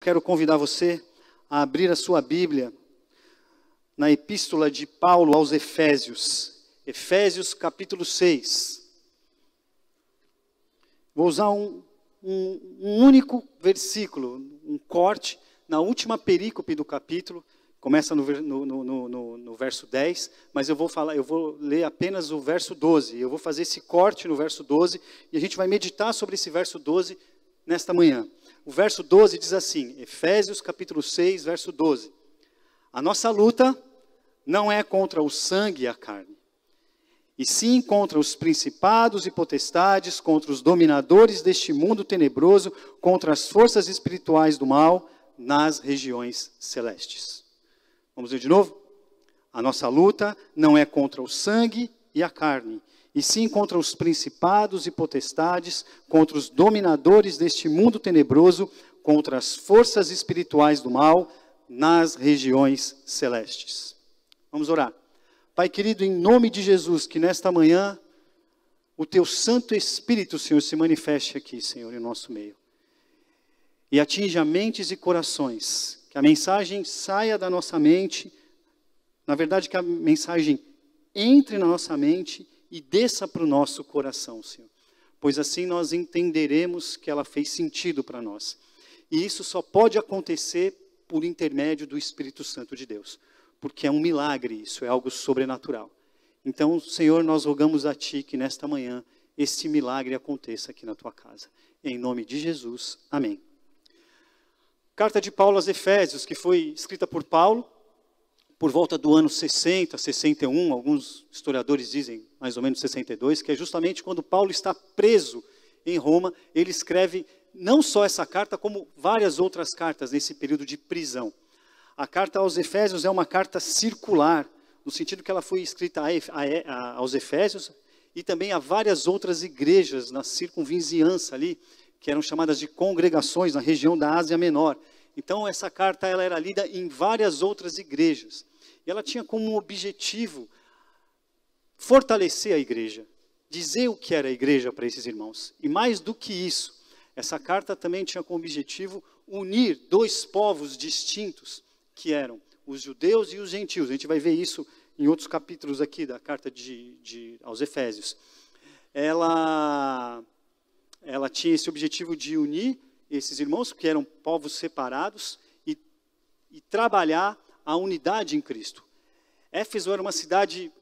Quero convidar você a abrir a sua Bíblia na Epístola de Paulo aos Efésios. Efésios capítulo 6. Vou usar um único versículo, um corte, na última perícope do capítulo. Começa no verso 10, mas eu vou ler apenas o verso 12. Eu vou fazer esse corte no verso 12 e a gente vai meditar sobre esse verso 12 nesta manhã. O verso 12 diz assim, Efésios capítulo 6, verso 12. A nossa luta não é contra o sangue e a carne, e sim contra os principados e potestades, contra os dominadores deste mundo tenebroso, contra as forças espirituais do mal nas regiões celestes. Vamos ver de novo? A nossa luta não é contra o sangue e a carne, e sim contra os principados e potestades, contra os dominadores deste mundo tenebroso, contra as forças espirituais do mal nas regiões celestes. Vamos orar. Pai querido, em nome de Jesus, que nesta manhã o Teu Santo Espírito, Senhor, se manifeste aqui, Senhor, em nosso meio. E atinja mentes e corações. Que a mensagem saia da nossa mente, na verdade que a mensagem entre na nossa mente e desça para o nosso coração, Senhor. Pois assim nós entenderemos que ela fez sentido para nós. E isso só pode acontecer por intermédio do Espírito Santo de Deus. Porque é um milagre isso, é algo sobrenatural. Então, Senhor, nós rogamos a Ti que nesta manhã este milagre aconteça aqui na Tua casa. Em nome de Jesus, amém. Carta de Paulo aos Efésios, que foi escrita por Paulo, por volta do ano 60, 61, alguns historiadores dizem mais ou menos 62, que é justamente quando Paulo está preso em Roma, ele escreve não só essa carta, como várias outras cartas nesse período de prisão. A carta aos Efésios é uma carta circular, no sentido que ela foi escrita aos Efésios e também a várias outras igrejas na circunvizinhança ali, que eram chamadas de congregações na região da Ásia Menor. Então essa carta ela era lida em várias outras igrejas. E ela tinha como objetivo fortalecer a igreja, dizer o que era a igreja para esses irmãos. E mais do que isso, essa carta também tinha como objetivo unir dois povos distintos, que eram os judeus e os gentios. A gente vai ver isso em outros capítulos aqui da carta aos Efésios. Ela tinha esse objetivo de unir esses irmãos, que eram povos separados, e trabalhar a unidade em Cristo. Éfeso era uma cidade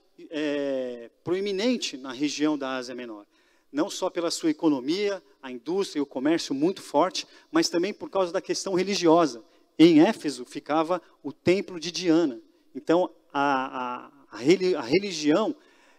proeminente na região da Ásia Menor. Não só pela sua economia, a indústria e o comércio muito forte, mas também por causa da questão religiosa. Em Éfeso ficava o templo de Diana. Então, a religião,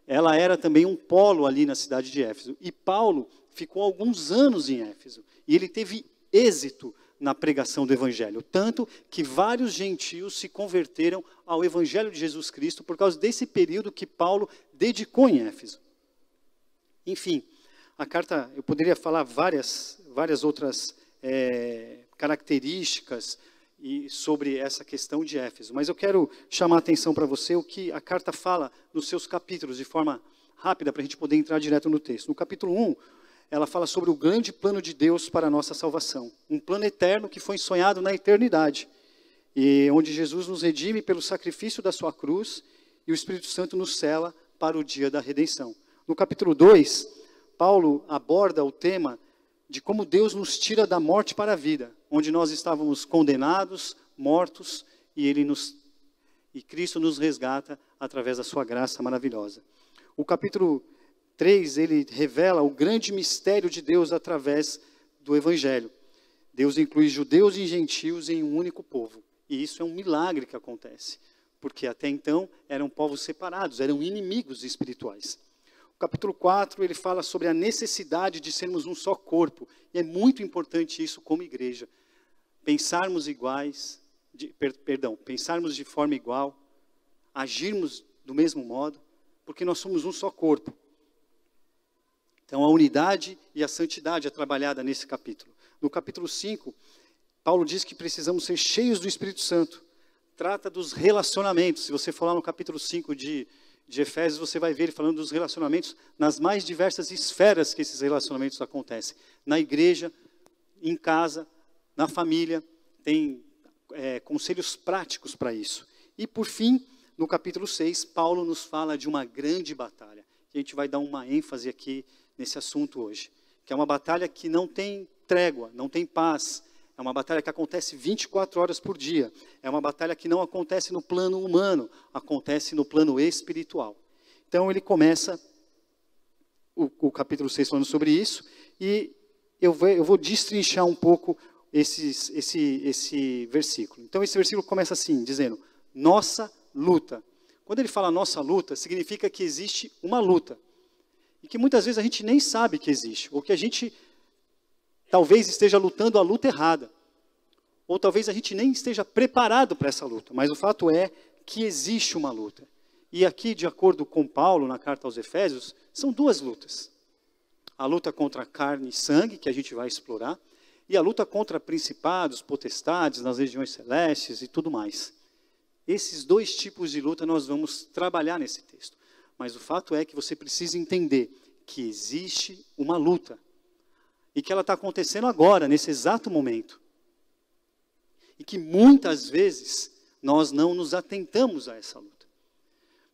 ela era também um polo ali na cidade de Éfeso. E Paulo ficou alguns anos em Éfeso. E ele teve êxito na pregação do Evangelho. Tanto que vários gentios se converteram ao Evangelho de Jesus Cristo por causa desse período que Paulo dedicou em Éfeso. Enfim, a carta, eu poderia falar várias outras características sobre essa questão de Éfeso. Mas eu quero chamar a atenção para você o que a carta fala nos seus capítulos, de forma rápida, para a gente poder entrar direto no texto. No capítulo 1, ela fala sobre o grande plano de Deus para a nossa salvação. Um plano eterno que foi sonhado na eternidade. E onde Jesus nos redime pelo sacrifício da sua cruz e o Espírito Santo nos sela para o dia da redenção. No capítulo 2, Paulo aborda o tema de como Deus nos tira da morte para a vida. Onde nós estávamos condenados, mortos, e Cristo nos resgata através da sua graça maravilhosa. O capítulo 3, ele revela o grande mistério de Deus através do Evangelho. Deus inclui judeus e gentios em um único povo. E isso é um milagre que acontece. Porque até então eram povos separados, eram inimigos espirituais. O capítulo 4, ele fala sobre a necessidade de sermos um só corpo. E é muito importante isso como igreja. Pensarmos pensarmos de forma igual, agirmos do mesmo modo, porque nós somos um só corpo. Então, a unidade e a santidade é trabalhada nesse capítulo. No capítulo 5, Paulo diz que precisamos ser cheios do Espírito Santo. Trata dos relacionamentos. Se você for lá no capítulo 5 de Efésios, você vai ver ele falando dos relacionamentos nas mais diversas esferas que esses relacionamentos acontecem. Na igreja, em casa, na família, tem conselhos práticos para isso. E por fim, no capítulo 6, Paulo nos fala de uma grande batalha. A gente vai dar uma ênfase aqui nesse assunto hoje. Que é uma batalha que não tem trégua, não tem paz. É uma batalha que acontece 24 horas por dia. É uma batalha que não acontece no plano humano, acontece no plano espiritual. Então ele começa o capítulo 6 falando sobre isso, e eu vou destrinchar um pouco esse versículo. Então esse versículo começa assim, dizendo, nossa luta. Quando ele fala nossa luta, significa que existe uma luta. E que muitas vezes a gente nem sabe que existe, ou que a gente talvez esteja lutando a luta errada. Ou talvez a gente nem esteja preparado para essa luta, mas o fato é que existe uma luta. E aqui, de acordo com Paulo, na carta aos Efésios, são duas lutas. A luta contra carne e sangue, que a gente vai explorar, e a luta contra principados, potestades, nas regiões celestes e tudo mais. Esses dois tipos de luta nós vamos trabalhar nesse texto. Mas o fato é que você precisa entender que existe uma luta. E que ela está acontecendo agora, nesse exato momento. E que muitas vezes nós não nos atentamos a essa luta.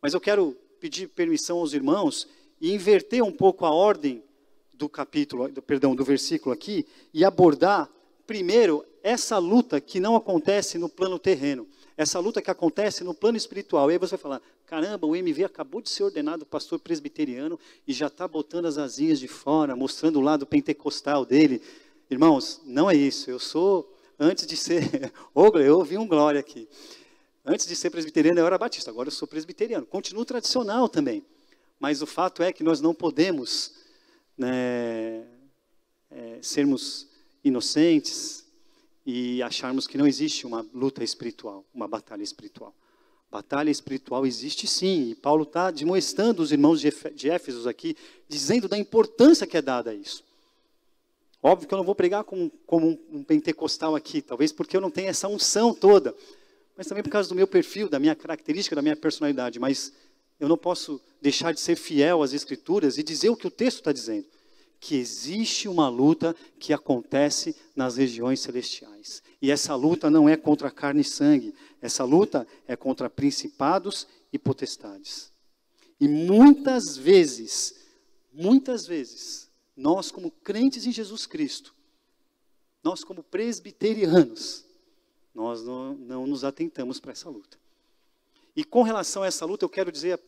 Mas eu quero pedir permissão aos irmãos e inverter um pouco a ordem do versículo aqui e abordar primeiro essa luta que não acontece no plano terreno. Essa luta que acontece no plano espiritual. E aí você vai falar, caramba, o MV acabou de ser ordenado pastor presbiteriano e já está botando as asinhas de fora, mostrando o lado pentecostal dele. Irmãos, não é isso. Eu sou, antes de ser... eu ouvi um glória aqui. Antes de ser presbiteriano eu era batista, agora eu sou presbiteriano. Continuo tradicional também. Mas o fato é que nós não podemos sermos inocentes e acharmos que não existe uma luta espiritual, uma batalha espiritual. Batalha espiritual existe sim, e Paulo está demonstrando os irmãos de Éfeso aqui, dizendo da importância que é dada a isso. Óbvio que eu não vou pregar como um pentecostal aqui, talvez porque eu não tenho essa unção toda, mas também por causa do meu perfil, da minha característica, da minha personalidade, mas eu não posso deixar de ser fiel às Escrituras e dizer o que o texto está dizendo. Que existe uma luta que acontece nas regiões celestiais. E essa luta não é contra carne e sangue. Essa luta é contra principados e potestades. E muitas vezes, nós como crentes em Jesus Cristo, nós como presbiterianos, nós não nos atentamos para essa luta. E com relação a essa luta, eu quero dizer, a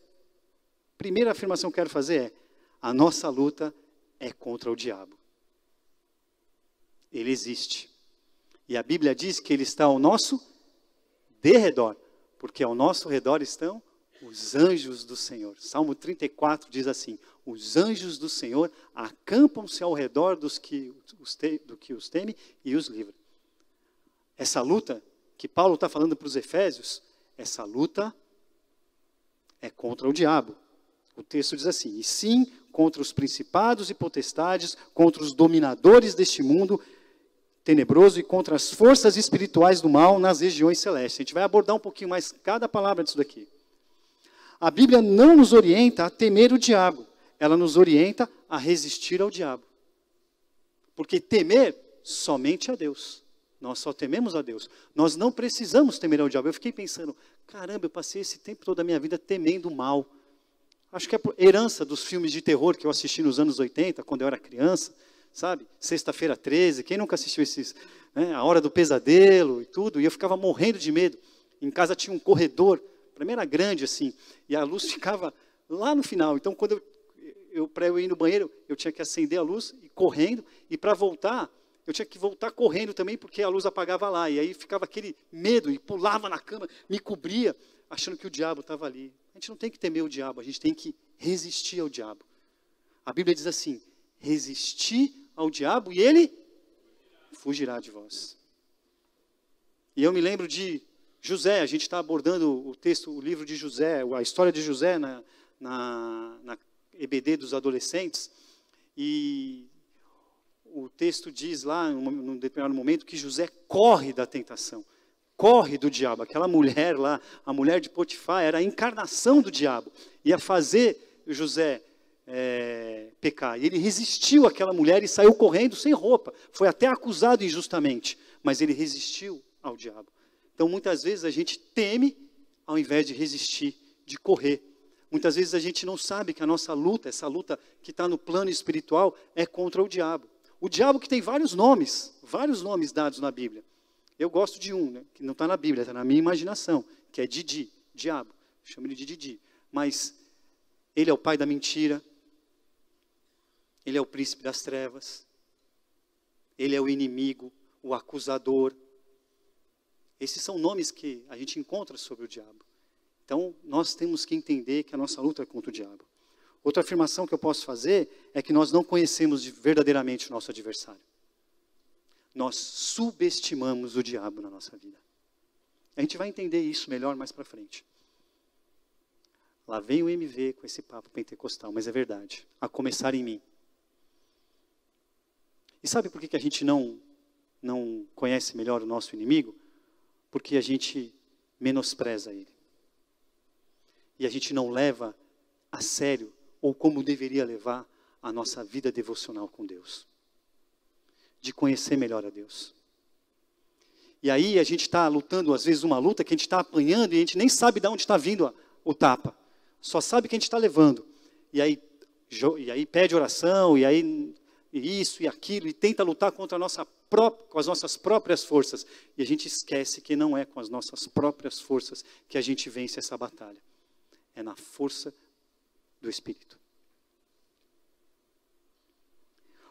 primeira afirmação que eu quero fazer é, a nossa luta é contra o diabo. Ele existe. E a Bíblia diz que ele está ao nosso derredor, porque ao nosso redor estão os anjos do Senhor. Salmo 34 diz assim, os anjos do Senhor acampam-se ao redor do que os teme e os livra. Essa luta que Paulo está falando para os Efésios, essa luta é contra o diabo. O texto diz assim, e sim contra os principados e potestades, contra os dominadores deste mundo tenebroso e contra as forças espirituais do mal nas regiões celestes. A gente vai abordar um pouquinho mais cada palavra disso daqui. A Bíblia não nos orienta a temer o diabo, ela nos orienta a resistir ao diabo. Porque temer somente a Deus. Nós só tememos a Deus. Nós não precisamos temer ao diabo. Eu fiquei pensando, caramba, eu passei esse tempo todo da minha vida temendo o mal. Acho que é herança dos filmes de terror que eu assisti nos anos 80, quando eu era criança, sabe? Sexta-feira 13, quem nunca assistiu esses, né? A Hora do Pesadelo e tudo, e eu ficava morrendo de medo. Em casa tinha um corredor, para mim era grande assim, e a luz ficava lá no final. Então, quando para eu ir no banheiro, eu tinha que acender a luz e correndo, e para voltar, eu tinha que voltar correndo também, porque a luz apagava lá, e aí ficava aquele medo, e pulava na cama, me cobria, achando que o diabo estava ali. A gente não tem que temer o diabo, a gente tem que resistir ao diabo. A Bíblia diz assim, resistir ao diabo e ele fugirá de vós. E eu me lembro de José, a gente está abordando o livro de José, a história de José na EBD dos adolescentes, e o texto diz lá, num determinado momento, que José corre da tentação. Corre do diabo. Aquela mulher lá, a mulher de Potifar, era a encarnação do diabo. Ia fazer José pecar. E ele resistiu àquela mulher e saiu correndo sem roupa. Foi até acusado injustamente. Mas ele resistiu ao diabo. Então, muitas vezes a gente teme ao invés de resistir, de correr. Muitas vezes a gente não sabe que a nossa luta, essa luta que está no plano espiritual, é contra o diabo. O diabo que tem vários nomes dados na Bíblia. Eu gosto de um, né, que não está na Bíblia, está na minha imaginação, que é Didi, diabo. Chamo ele de Didi. Mas ele é o pai da mentira, ele é o príncipe das trevas, ele é o inimigo, o acusador. Esses são nomes que a gente encontra sobre o diabo. Então, nós temos que entender que a nossa luta é contra o diabo. Outra afirmação que eu posso fazer é que nós não conhecemos verdadeiramente o nosso adversário. Nós subestimamos o diabo na nossa vida. A gente vai entender isso melhor mais para frente. Lá vem o MV com esse papo pentecostal, mas é verdade. A começar em mim. E sabe por que a gente não conhece melhor o nosso inimigo? Porque a gente menospreza ele. E a gente não leva a sério, ou como deveria levar, a nossa vida devocional com Deus. De conhecer melhor a Deus. E aí a gente está lutando, às vezes, uma luta que a gente está apanhando e a gente nem sabe de onde está vindo o tapa. Só sabe que a gente está levando. E aí pede oração, e aí isso e aquilo, e tenta lutar contra com as nossas próprias forças. E a gente esquece que não é com as nossas próprias forças que a gente vence essa batalha. É na força do Espírito.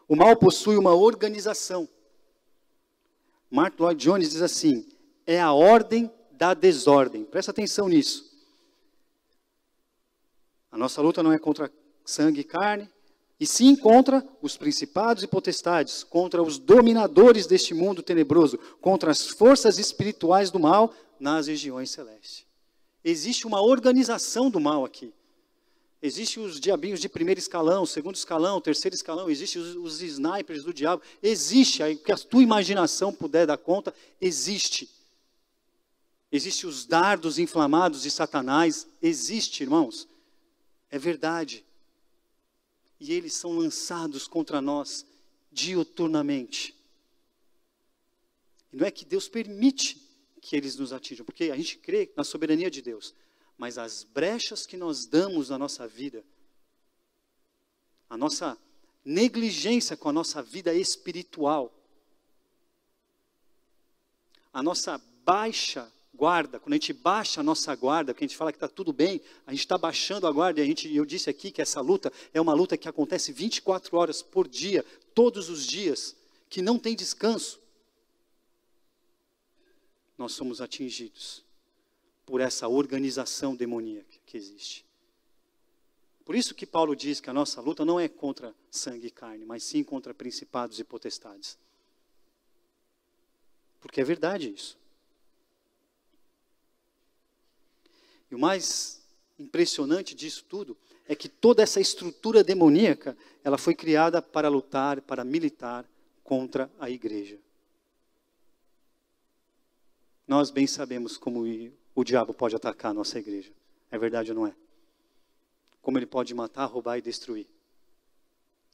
O mal possui uma organização. Mark Lloyd Jones diz assim: é a ordem da desordem. Presta atenção nisso. A nossa luta não é contra sangue e carne, e sim contra os principados e potestades, contra os dominadores deste mundo tenebroso, contra as forças espirituais do mal nas regiões celestes. Existe uma organização do mal aqui. Existem os diabinhos de primeiro escalão, segundo escalão, terceiro escalão, existem os snipers do diabo. Existe, o que a tua imaginação puder dar conta, existe. Existem os dardos inflamados de Satanás, existe, irmãos. É verdade. E eles são lançados contra nós diuturnamente. E não é que Deus permite que eles nos atinjam, porque a gente crê na soberania de Deus. Mas as brechas que nós damos na nossa vida, a nossa negligência com a nossa vida espiritual, a nossa baixa guarda, quando a gente baixa a nossa guarda, que a gente fala que está tudo bem, a gente está baixando a guarda, e eu disse aqui que essa luta é uma luta que acontece 24 horas por dia, todos os dias, que não tem descanso. Nós somos atingidos por essa organização demoníaca que existe. Por isso que Paulo diz que a nossa luta não é contra sangue e carne, mas sim contra principados e potestades. Porque é verdade isso. E o mais impressionante disso tudo é que toda essa estrutura demoníaca, ela foi criada para lutar, para militar contra a igreja. Nós bem sabemos como o diabo pode atacar a nossa igreja. É verdade ou não é? Como ele pode matar, roubar e destruir.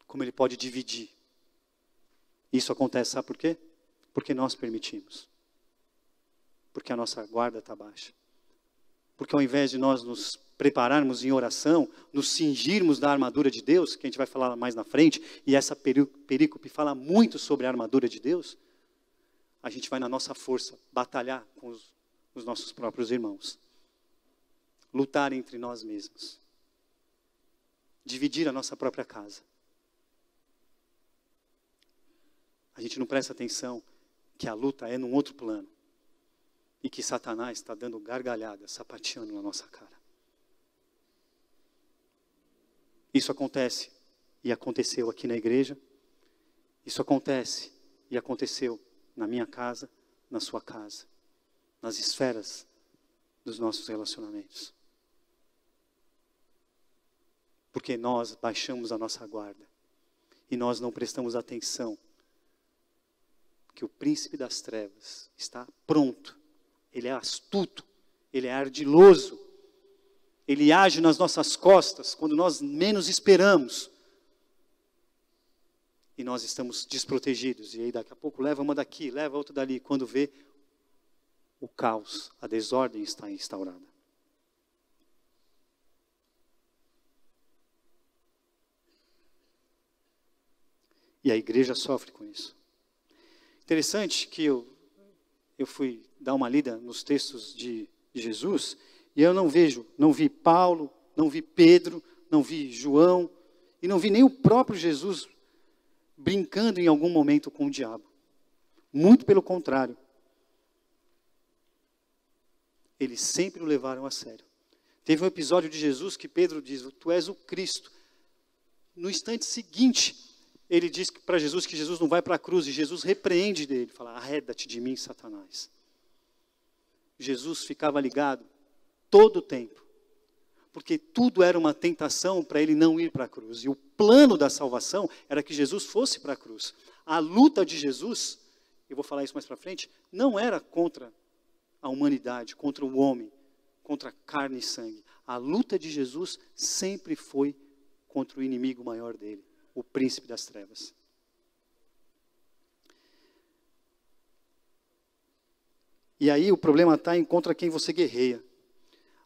Como ele pode dividir. Isso acontece, sabe por quê? Porque nós permitimos. Porque a nossa guarda está baixa. Porque ao invés de nós nos prepararmos em oração, nos cingirmos da armadura de Deus, que a gente vai falar mais na frente, e essa perícope fala muito sobre a armadura de Deus, a gente vai na nossa força batalhar com os nossos próprios irmãos. Lutar entre nós mesmos. Dividir a nossa própria casa. A gente não presta atenção que a luta é num outro plano. E que Satanás está dando gargalhada, sapateando na nossa cara. Isso acontece e aconteceu aqui na igreja. Isso acontece e aconteceu na minha casa, na sua casa. Nas esferas dos nossos relacionamentos. Porque nós baixamos a nossa guarda. E nós não prestamos atenção que o príncipe das trevas está pronto. Ele é astuto, ele é ardiloso, ele age nas nossas costas quando nós menos esperamos. E nós estamos desprotegidos. E aí daqui a pouco leva uma daqui, leva outra dali. Quando vê, o caos, a desordem está instaurada. E a igreja sofre com isso. Interessante que eu fui dar uma lida nos textos de Jesus, e eu não vi Paulo, não vi Pedro, não vi João, e não vi nem o próprio Jesus brincando em algum momento com o diabo. Muito pelo contrário. Eles sempre o levaram a sério. Teve um episódio de Jesus que Pedro diz, tu és o Cristo. No instante seguinte, ele diz para Jesus que Jesus não vai para a cruz, e Jesus repreende dele, fala, arreda-te de mim, Satanás. Jesus ficava ligado todo o tempo, porque tudo era uma tentação para ele não ir para a cruz, e o plano da salvação era que Jesus fosse para a cruz. A luta de Jesus, eu vou falar isso mais para frente, não era contra a humanidade, contra o homem, contra carne e sangue. A luta de Jesus sempre foi contra o inimigo maior dele, o príncipe das trevas. E aí o problema está em contra quem você guerreia.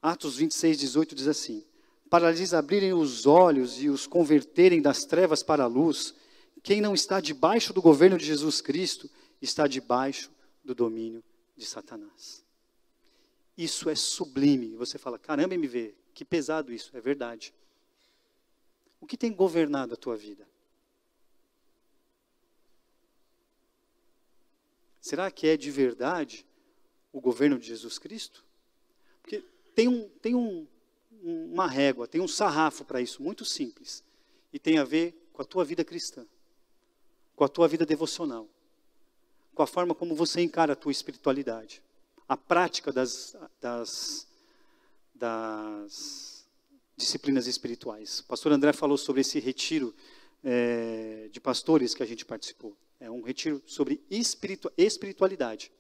Atos 26, 18 diz assim, para lhes abrirem os olhos e os converterem das trevas para a luz, quem não está debaixo do governo de Jesus Cristo, está debaixo do domínio de Satanás. Isso é sublime. Você fala, caramba, MV, que pesado isso. É verdade. O que tem governado a tua vida? Será que é de verdade o governo de Jesus Cristo? Porque tem uma régua, tem um sarrafo para isso, muito simples. E tem a ver com a tua vida cristã, com a tua vida devocional, com a forma como você encara a tua espiritualidade, a prática das disciplinas espirituais. O pastor André falou sobre esse retiro de pastores que a gente participou. É um retiro sobre espiritualidade.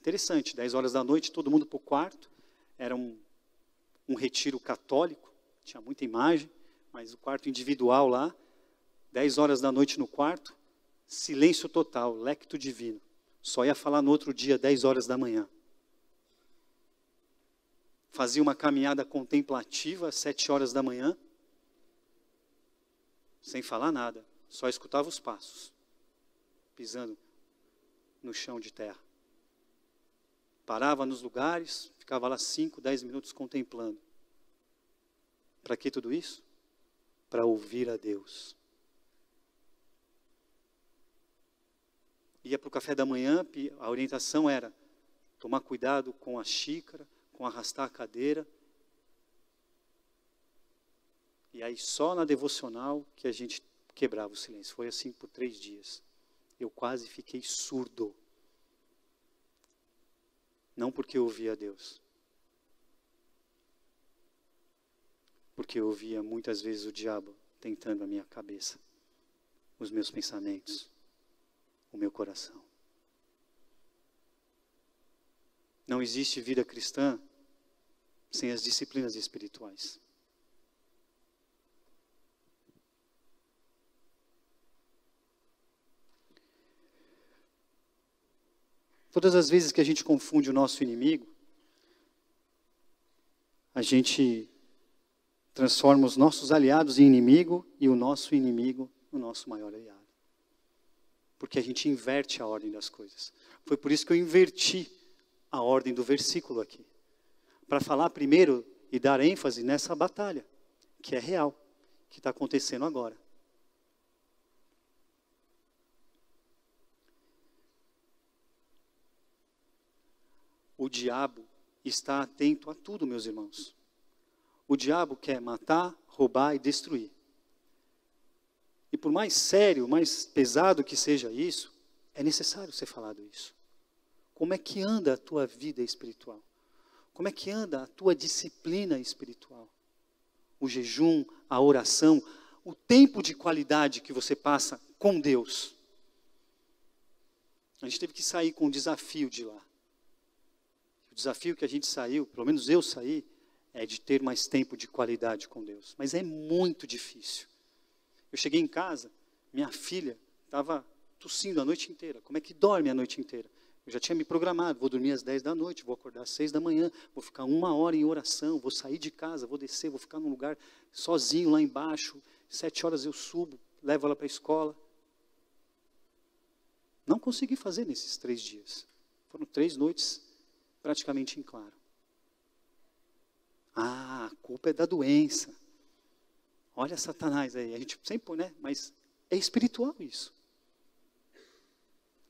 Interessante, 10 horas da noite, todo mundo para o quarto. Era um retiro católico, tinha muita imagem, mas o quarto individual lá, 10 horas da noite no quarto, silêncio total, lecto divino. Só ia falar no outro dia, 10 horas da manhã. Fazia uma caminhada contemplativa, às 7 horas da manhã, sem falar nada, só escutava os passos, pisando no chão de terra. Parava nos lugares, ficava lá 5, 10 minutos contemplando. Para que tudo isso? Para ouvir a Deus. Ia para o café da manhã, a orientação era tomar cuidado com a xícara, com arrastar a cadeira. E aí só na devocional que a gente quebrava o silêncio. Foi assim por 3 dias. Eu quase fiquei surdo. Não porque eu ouvia a Deus. Porque eu ouvia muitas vezes o diabo tentando a minha cabeça, os meus pensamentos, o meu coração. Não existe vida cristã sem as disciplinas espirituais. Todas as vezes que a gente confunde o nosso inimigo, a gente transforma os nossos aliados em inimigo e o nosso inimigo no nosso maior aliado. Porque a gente inverte a ordem das coisas. Foi por isso que eu inverti a ordem do versículo aqui. Para falar primeiro e dar ênfase nessa batalha, que é real, que está acontecendo agora. O diabo está atento a tudo, meus irmãos. O diabo quer matar, roubar e destruir. E por mais sério, mais pesado que seja isso, é necessário ser falado isso. Como é que anda a tua vida espiritual? Como é que anda a tua disciplina espiritual? O jejum, a oração, o tempo de qualidade que você passa com Deus. A gente teve que sair com um desafio de lá. O desafio que a gente saiu, pelo menos eu saí, é de ter mais tempo de qualidade com Deus. Mas é muito difícil. Eu cheguei em casa, minha filha estava tossindo a noite inteira. Como é que dorme a noite inteira? Eu já tinha me programado, vou dormir às 10 da noite, vou acordar às 6 da manhã, vou ficar 1 hora em oração, vou sair de casa, vou descer, vou ficar num lugar sozinho lá embaixo, 7 horas eu subo, levo ela para a escola. Não consegui fazer nesses 3 dias. Foram 3 noites praticamente em claro. Ah, a culpa é da doença. Olha Satanás aí, a gente sempre, né? Mas é espiritual isso.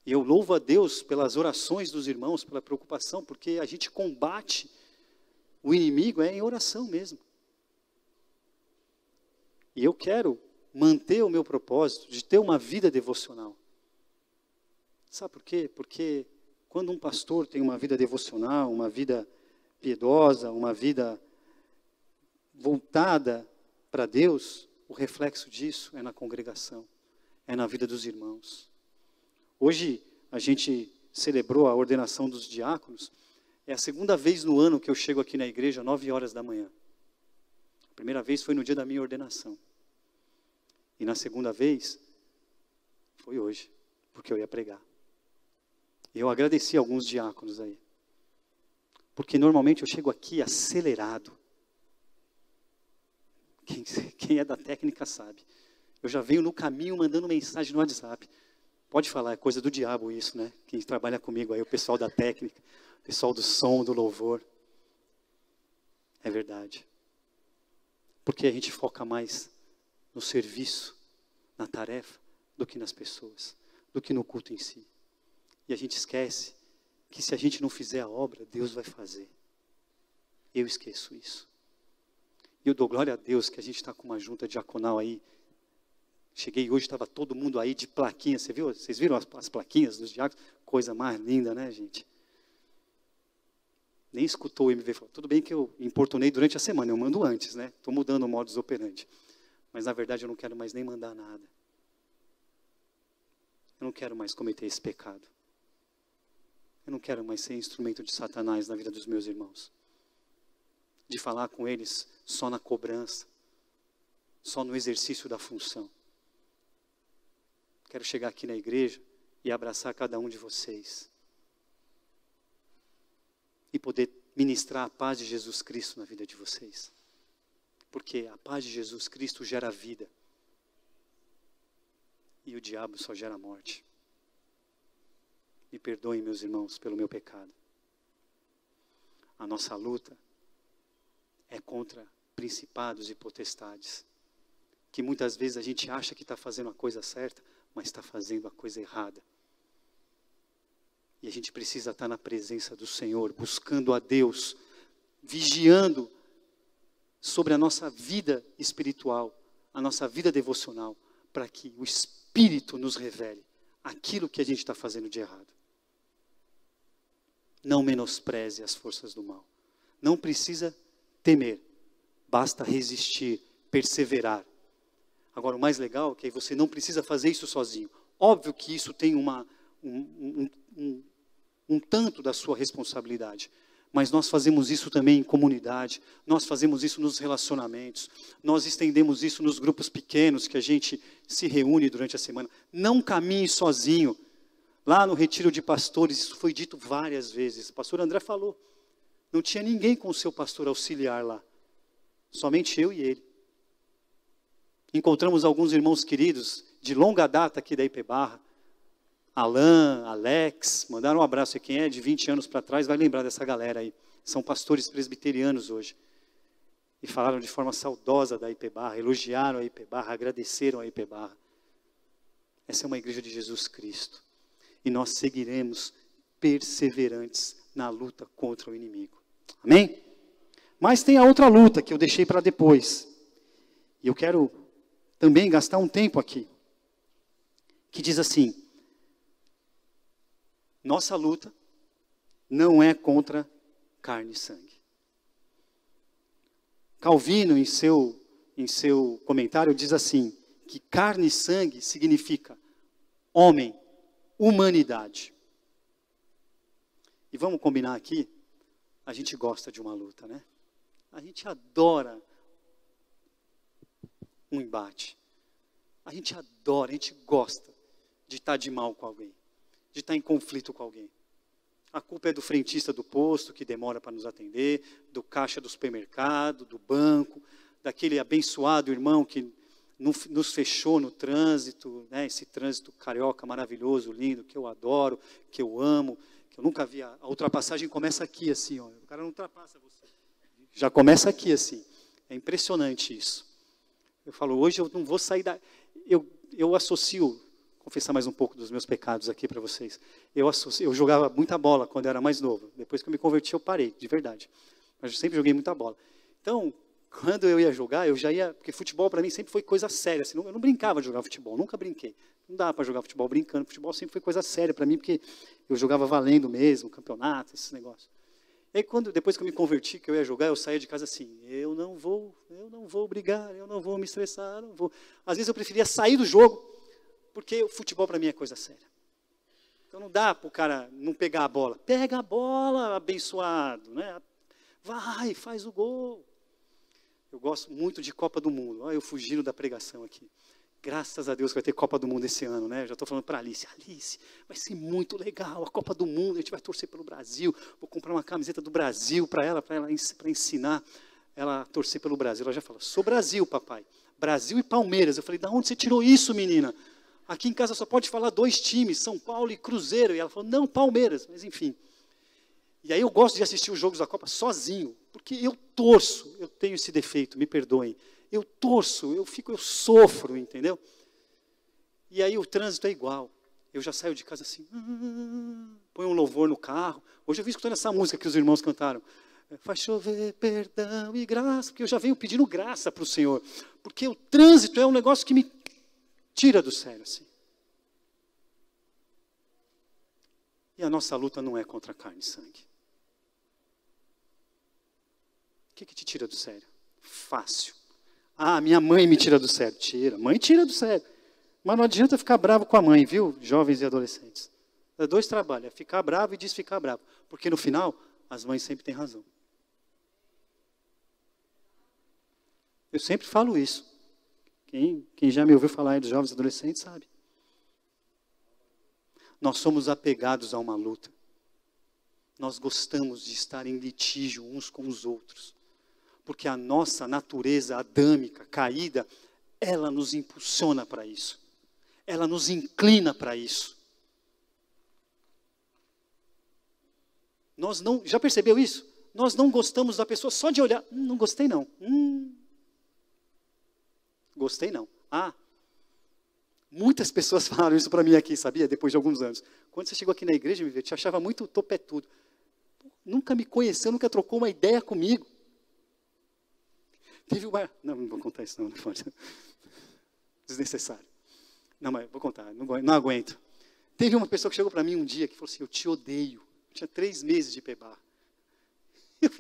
E eu louvo a Deus pelas orações dos irmãos, pela preocupação, porque a gente combate o inimigo em oração mesmo. E eu quero manter o meu propósito de ter uma vida devocional. Sabe por quê? Porque quando um pastor tem uma vida devocional, uma vida piedosa, uma vida voltada para Deus, o reflexo disso é na congregação, é na vida dos irmãos. Hoje a gente celebrou a ordenação dos diáconos. É a segunda vez no ano que eu chego aqui na igreja, 9 horas da manhã. A primeira vez foi no dia da minha ordenação. E na segunda vez, foi hoje, porque eu ia pregar. E eu agradeci a alguns diáconos aí. Porque normalmente eu chego aqui acelerado. Quem é da técnica sabe. Eu já venho no caminho mandando mensagem no WhatsApp. Pode falar, é coisa do diabo isso, né? Quem trabalha comigo aí, o pessoal da técnica, o pessoal do som, do louvor. É verdade. Porque a gente foca mais no serviço, na tarefa, do que nas pessoas, do que no culto em si. E a gente esquece que se a gente não fizer a obra, Deus vai fazer. Eu esqueço isso. E eu dou glória a Deus que a gente está com uma junta diaconal aí. Cheguei hoje, estava todo mundo aí de plaquinha. Vocês viram as plaquinhas dos diáconos? Coisa mais linda, né, gente? Nem escutou o MV falar. Tudo bem que eu importunei durante a semana, eu mando antes, né? Estou mudando o modus operandi. Mas na verdade eu não quero mais nem mandar nada. Eu não quero mais cometer esse pecado. Eu não quero mais ser instrumento de Satanás na vida dos meus irmãos. De falar com eles só na cobrança, só no exercício da função. Quero chegar aqui na igreja e abraçar cada um de vocês. E poder ministrar a paz de Jesus Cristo na vida de vocês. Porque a paz de Jesus Cristo gera vida. E o diabo só gera morte. Me perdoem, meus irmãos, pelo meu pecado. A nossa luta é contra principados e potestades. Que muitas vezes a gente acha que está fazendo a coisa certa, mas está fazendo a coisa errada. E a gente precisa estar na presença do Senhor, buscando a Deus, vigiando sobre a nossa vida espiritual, a nossa vida devocional, para que o Espírito nos revele aquilo que a gente está fazendo de errado. Não menospreze as forças do mal. Não precisa temer, basta resistir, perseverar. Agora, o mais legal é que você não precisa fazer isso sozinho. Óbvio que isso tem um tanto da sua responsabilidade. Mas nós fazemos isso também em comunidade. Nós fazemos isso nos relacionamentos. Nós estendemos isso nos grupos pequenos que a gente se reúne durante a semana. Não caminhe sozinho. Lá no retiro de pastores, isso foi dito várias vezes. O pastor André falou. Não tinha ninguém com o seu pastor auxiliar lá. Somente eu e ele. Encontramos alguns irmãos queridos de longa data aqui da IP Barra. Alain, Alex, mandaram um abraço. E quem é de 20 anos para trás vai lembrar dessa galera aí. São pastores presbiterianos hoje. E falaram de forma saudosa da IP Barra, elogiaram a IP Barra, agradeceram a IP Barra. Essa é uma igreja de Jesus Cristo. E nós seguiremos perseverantes na luta contra o inimigo. Amém? Mas tem a outra luta que eu deixei para depois. E eu quero também gastar um tempo aqui. Que diz assim: nossa luta não é contra carne e sangue. Calvino, em seu comentário, diz assim, que carne e sangue significa homem, humanidade. E vamos combinar aqui, a gente gosta de uma luta, né? A gente adora um embate. A gente gosta de estar de mal com alguém, de estar em conflito com alguém. A culpa é do frentista do posto, que demora para nos atender, do caixa do supermercado, do banco, daquele abençoado irmão que nos fechou no trânsito, né? Esse trânsito carioca maravilhoso, lindo, que eu adoro, que eu amo, que eu nunca vi. A ultrapassagem começa aqui, assim, ó. O cara não ultrapassa você. Já começa aqui, assim. É impressionante isso. Eu falo, hoje eu não vou sair da... Eu associo, confessar mais um pouco dos meus pecados aqui para vocês. Eu jogava muita bola quando eu era mais novo. Depois que eu me converti, eu parei, de verdade. Mas eu sempre joguei muita bola. Então, quando eu ia jogar, eu já ia... Porque futebol para mim sempre foi coisa séria. Assim, eu não brincava de jogar futebol, nunca brinquei. Não dá para jogar futebol brincando. Futebol sempre foi coisa séria para mim, porque eu jogava valendo mesmo, campeonato, esses negócios. E aí, depois que eu me converti, que eu ia jogar, eu saía de casa assim, eu não vou brigar, eu não vou me estressar, eu não vou. Às vezes eu preferia sair do jogo, porque o futebol para mim é coisa séria. Então não dá para o cara não pegar a bola. Pega a bola, abençoado, né? Vai, faz o gol. Eu gosto muito de Copa do Mundo. Olha eu fugindo da pregação aqui. Graças a Deus que vai ter Copa do Mundo esse ano, né? Já estou falando para a Alice. Alice, vai ser muito legal a Copa do Mundo. A gente vai torcer pelo Brasil. Vou comprar uma camiseta do Brasil para ensinar ela a torcer pelo Brasil. Ela já fala, sou Brasil, papai. Brasil e Palmeiras. Eu falei, da onde você tirou isso, menina? Aqui em casa só pode falar 2 times, São Paulo e Cruzeiro. E ela falou, não, Palmeiras. Mas enfim. E aí eu gosto de assistir os jogos da Copa sozinho, porque eu torço. Eu tenho esse defeito, me perdoem. Eu torço, eu sofro, entendeu? E aí o trânsito é igual. Eu já saio de casa assim, põe um louvor no carro. Hoje eu vim escutando essa música que os irmãos cantaram. Faz chover perdão e graça, porque eu já venho pedindo graça para o Senhor. Porque o trânsito é um negócio que me tira do sério, assim. E a nossa luta não é contra carne e sangue. O que te tira do sério? Fácil. Ah, minha mãe me tira do sério. Tira, mãe tira do sério. Mas não adianta ficar bravo com a mãe, viu, jovens e adolescentes. É 2 trabalhos, é ficar bravo e desficar bravo. Porque no final, as mães sempre têm razão. Eu sempre falo isso. Quem já me ouviu falar aí dos jovens e adolescentes sabe. Nós somos apegados a uma luta. Nós gostamos de estar em litígio uns com os outros. Porque a nossa natureza adâmica, caída, ela nos impulsiona para isso. Ela nos inclina para isso. Nós não, já percebeu isso? Nós não gostamos da pessoa só de olhar. Não gostei não. Gostei não. Muitas pessoas falaram isso para mim aqui, sabia? Depois de alguns anos. Quando você chegou aqui na igreja, eu te achava muito topetudo. Nunca me conheceu, nunca trocou uma ideia comigo. Teve uma... Não vou contar isso não. Desnecessário. Não, mas vou contar, não aguento. Teve uma pessoa que chegou para mim um dia que falou assim, eu te odeio. Tinha 3 meses de pebar. Eu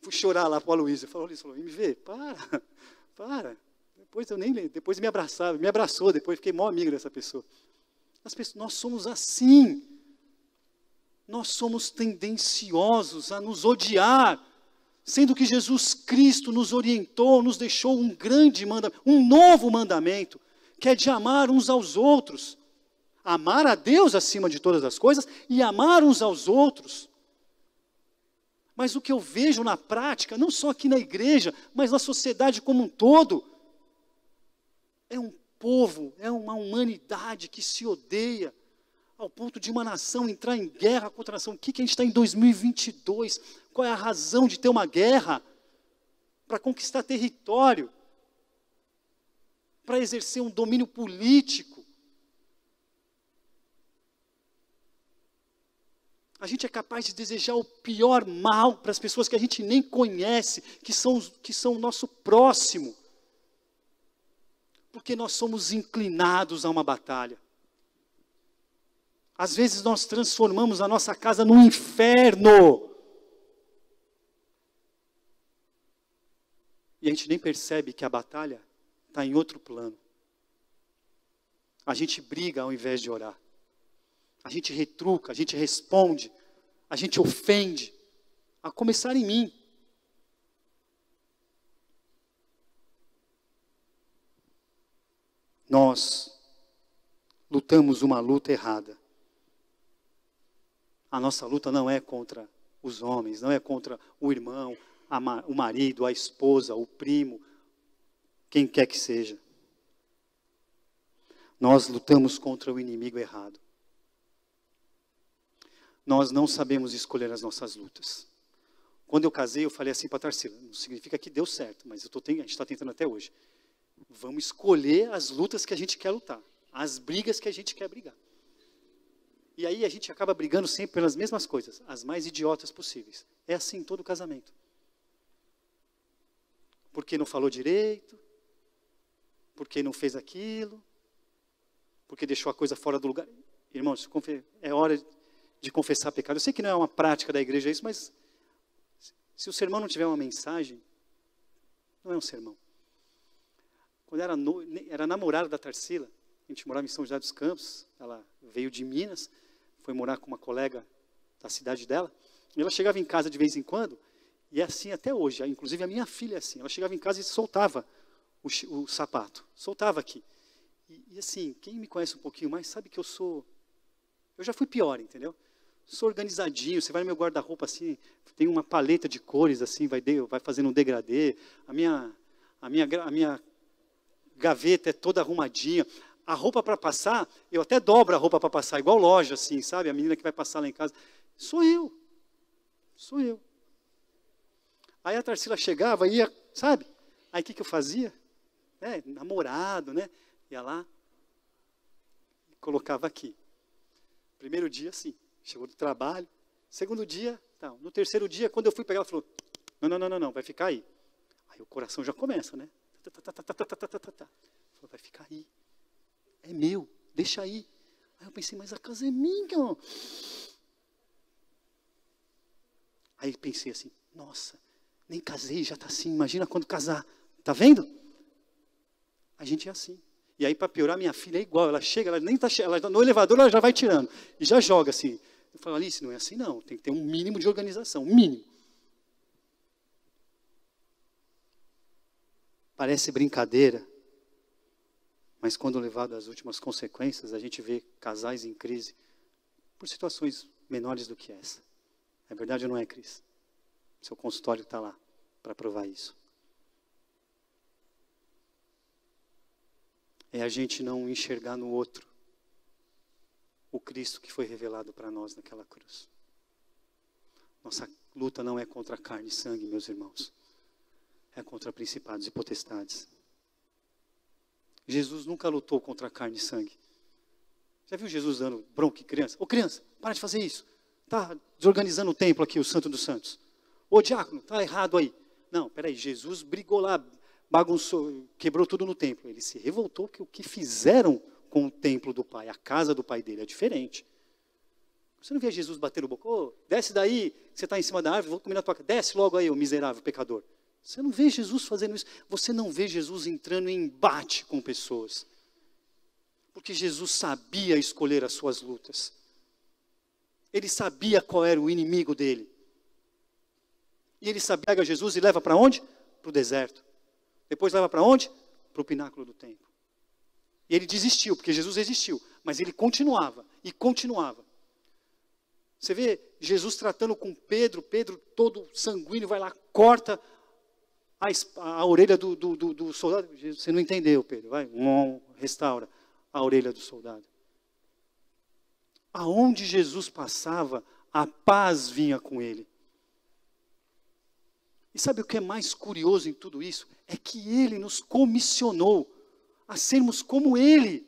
fui chorar lá para o Aloysio. Ele falou, MV, para. Depois me abraçou, depois fiquei maior amigo dessa pessoa. Nós somos assim. Nós somos tendenciosos a nos odiar. Sendo que Jesus Cristo nos orientou, nos deixou um grande mandamento, um novo mandamento, que é de amar uns aos outros. Amar a Deus acima de todas as coisas e amar uns aos outros. Mas o que eu vejo na prática, não só aqui na igreja, mas na sociedade como um todo, é um povo, é uma humanidade que se odeia, ao ponto de uma nação entrar em guerra contra a nação. O que a gente está em 2022? Qual é a razão de ter uma guerra? Para conquistar território, para exercer um domínio político. A gente é capaz de desejar o pior mal para as pessoas que a gente nem conhece, que são o nosso próximo. Porque nós somos inclinados a uma batalha. Às vezes nós transformamos a nossa casa num inferno. E a gente nem percebe que a batalha está em outro plano. A gente briga ao invés de orar. A gente retruca, a gente responde, a gente ofende. A começar em mim. Nós lutamos uma luta errada. A nossa luta não é contra os homens, não é contra o irmão, o marido, a esposa, o primo, quem quer que seja. Nós lutamos contra o inimigo errado. Nós não sabemos escolher as nossas lutas. Quando eu casei, eu falei assim para a Tarsila, não significa que deu certo, mas a gente está tentando até hoje. Vamos escolher as lutas que a gente quer lutar, as brigas que a gente quer brigar. E aí a gente acaba brigando sempre pelas mesmas coisas, as mais idiotas possíveis. É assim em todo casamento. Porque não falou direito, porque não fez aquilo, porque deixou a coisa fora do lugar. Irmãos, é hora de confessar pecado. Eu sei que não é uma prática da igreja isso, mas se o sermão não tiver uma mensagem, não é um sermão. Quando era namorada da Tarsila, a gente morava em São José dos Campos, ela veio de Minas, foi morar com uma colega da cidade dela, e ela chegava em casa de vez em quando, e é assim até hoje, inclusive a minha filha é assim, ela chegava em casa e soltava o sapato, soltava aqui. E assim, quem me conhece um pouquinho mais sabe que eu já fui pior, entendeu? Sou organizadinho, você vai no meu guarda-roupa assim, tem uma paleta de cores assim, vai fazendo um degradê, a minha gaveta é toda arrumadinha, a roupa para passar, eu até dobro a roupa para passar, igual loja assim, sabe? A menina que vai passar lá em casa, sou eu. Aí a Tarsila chegava, ia, sabe? Aí o que eu fazia? Namorado, né? Ia lá, colocava aqui. Primeiro dia, assim, chegou do trabalho. Segundo dia, tal. No terceiro dia, quando eu fui pegar, ela falou, não, vai ficar aí. Aí o coração já começa, né? Falou, vai ficar aí. É meu, deixa aí. Aí eu pensei, mas a casa é minha. Aí pensei assim, nossa, nem casei, já está assim, imagina quando casar. Tá vendo? A gente é assim. E aí, para piorar, minha filha é igual, ela chega, ela nem está no elevador, ela já vai tirando. E já joga assim. Eu falo, Alice, não é assim não, tem que ter um mínimo de organização, um mínimo. Parece brincadeira, mas quando levado às últimas consequências, a gente vê casais em crise por situações menores do que essa. É verdade ou não é, Cris? Seu consultório está lá para provar isso. É a gente não enxergar no outro o Cristo que foi revelado para nós naquela cruz. Nossa luta não é contra carne e sangue, meus irmãos. É contra principados e potestades. Jesus nunca lutou contra carne e sangue. Já viu Jesus dando bronca em criança? Ô criança, para de fazer isso. Está desorganizando o templo aqui, o Santo dos Santos. Ô diácono, está errado aí. Não, peraí, Jesus brigou lá, bagunçou, quebrou tudo no templo. Ele se revoltou que o que fizeram com o templo do pai, a casa do pai dele, é diferente. Você não vê Jesus bater no boca, desce daí, você está em cima da árvore, vou comer na tua casa. Desce logo aí, ô miserável pecador. Você não vê Jesus fazendo isso. Você não vê Jesus entrando em embate com pessoas. Porque Jesus sabia escolher as suas lutas. Ele sabia qual era o inimigo dele. E ele sabia, pega Jesus e leva para onde? Para o deserto. Depois leva para onde? Para o pináculo do templo. E ele desistiu, porque Jesus resistiu. Mas ele continuava e continuava. Você vê Jesus tratando com Pedro, Pedro todo sanguíneo, vai lá, corta a orelha do soldado. Você não entendeu, Pedro, vai, restaura a orelha do soldado. Aonde Jesus passava, a paz vinha com ele. E sabe o que é mais curioso em tudo isso? É que ele nos comissionou a sermos como ele.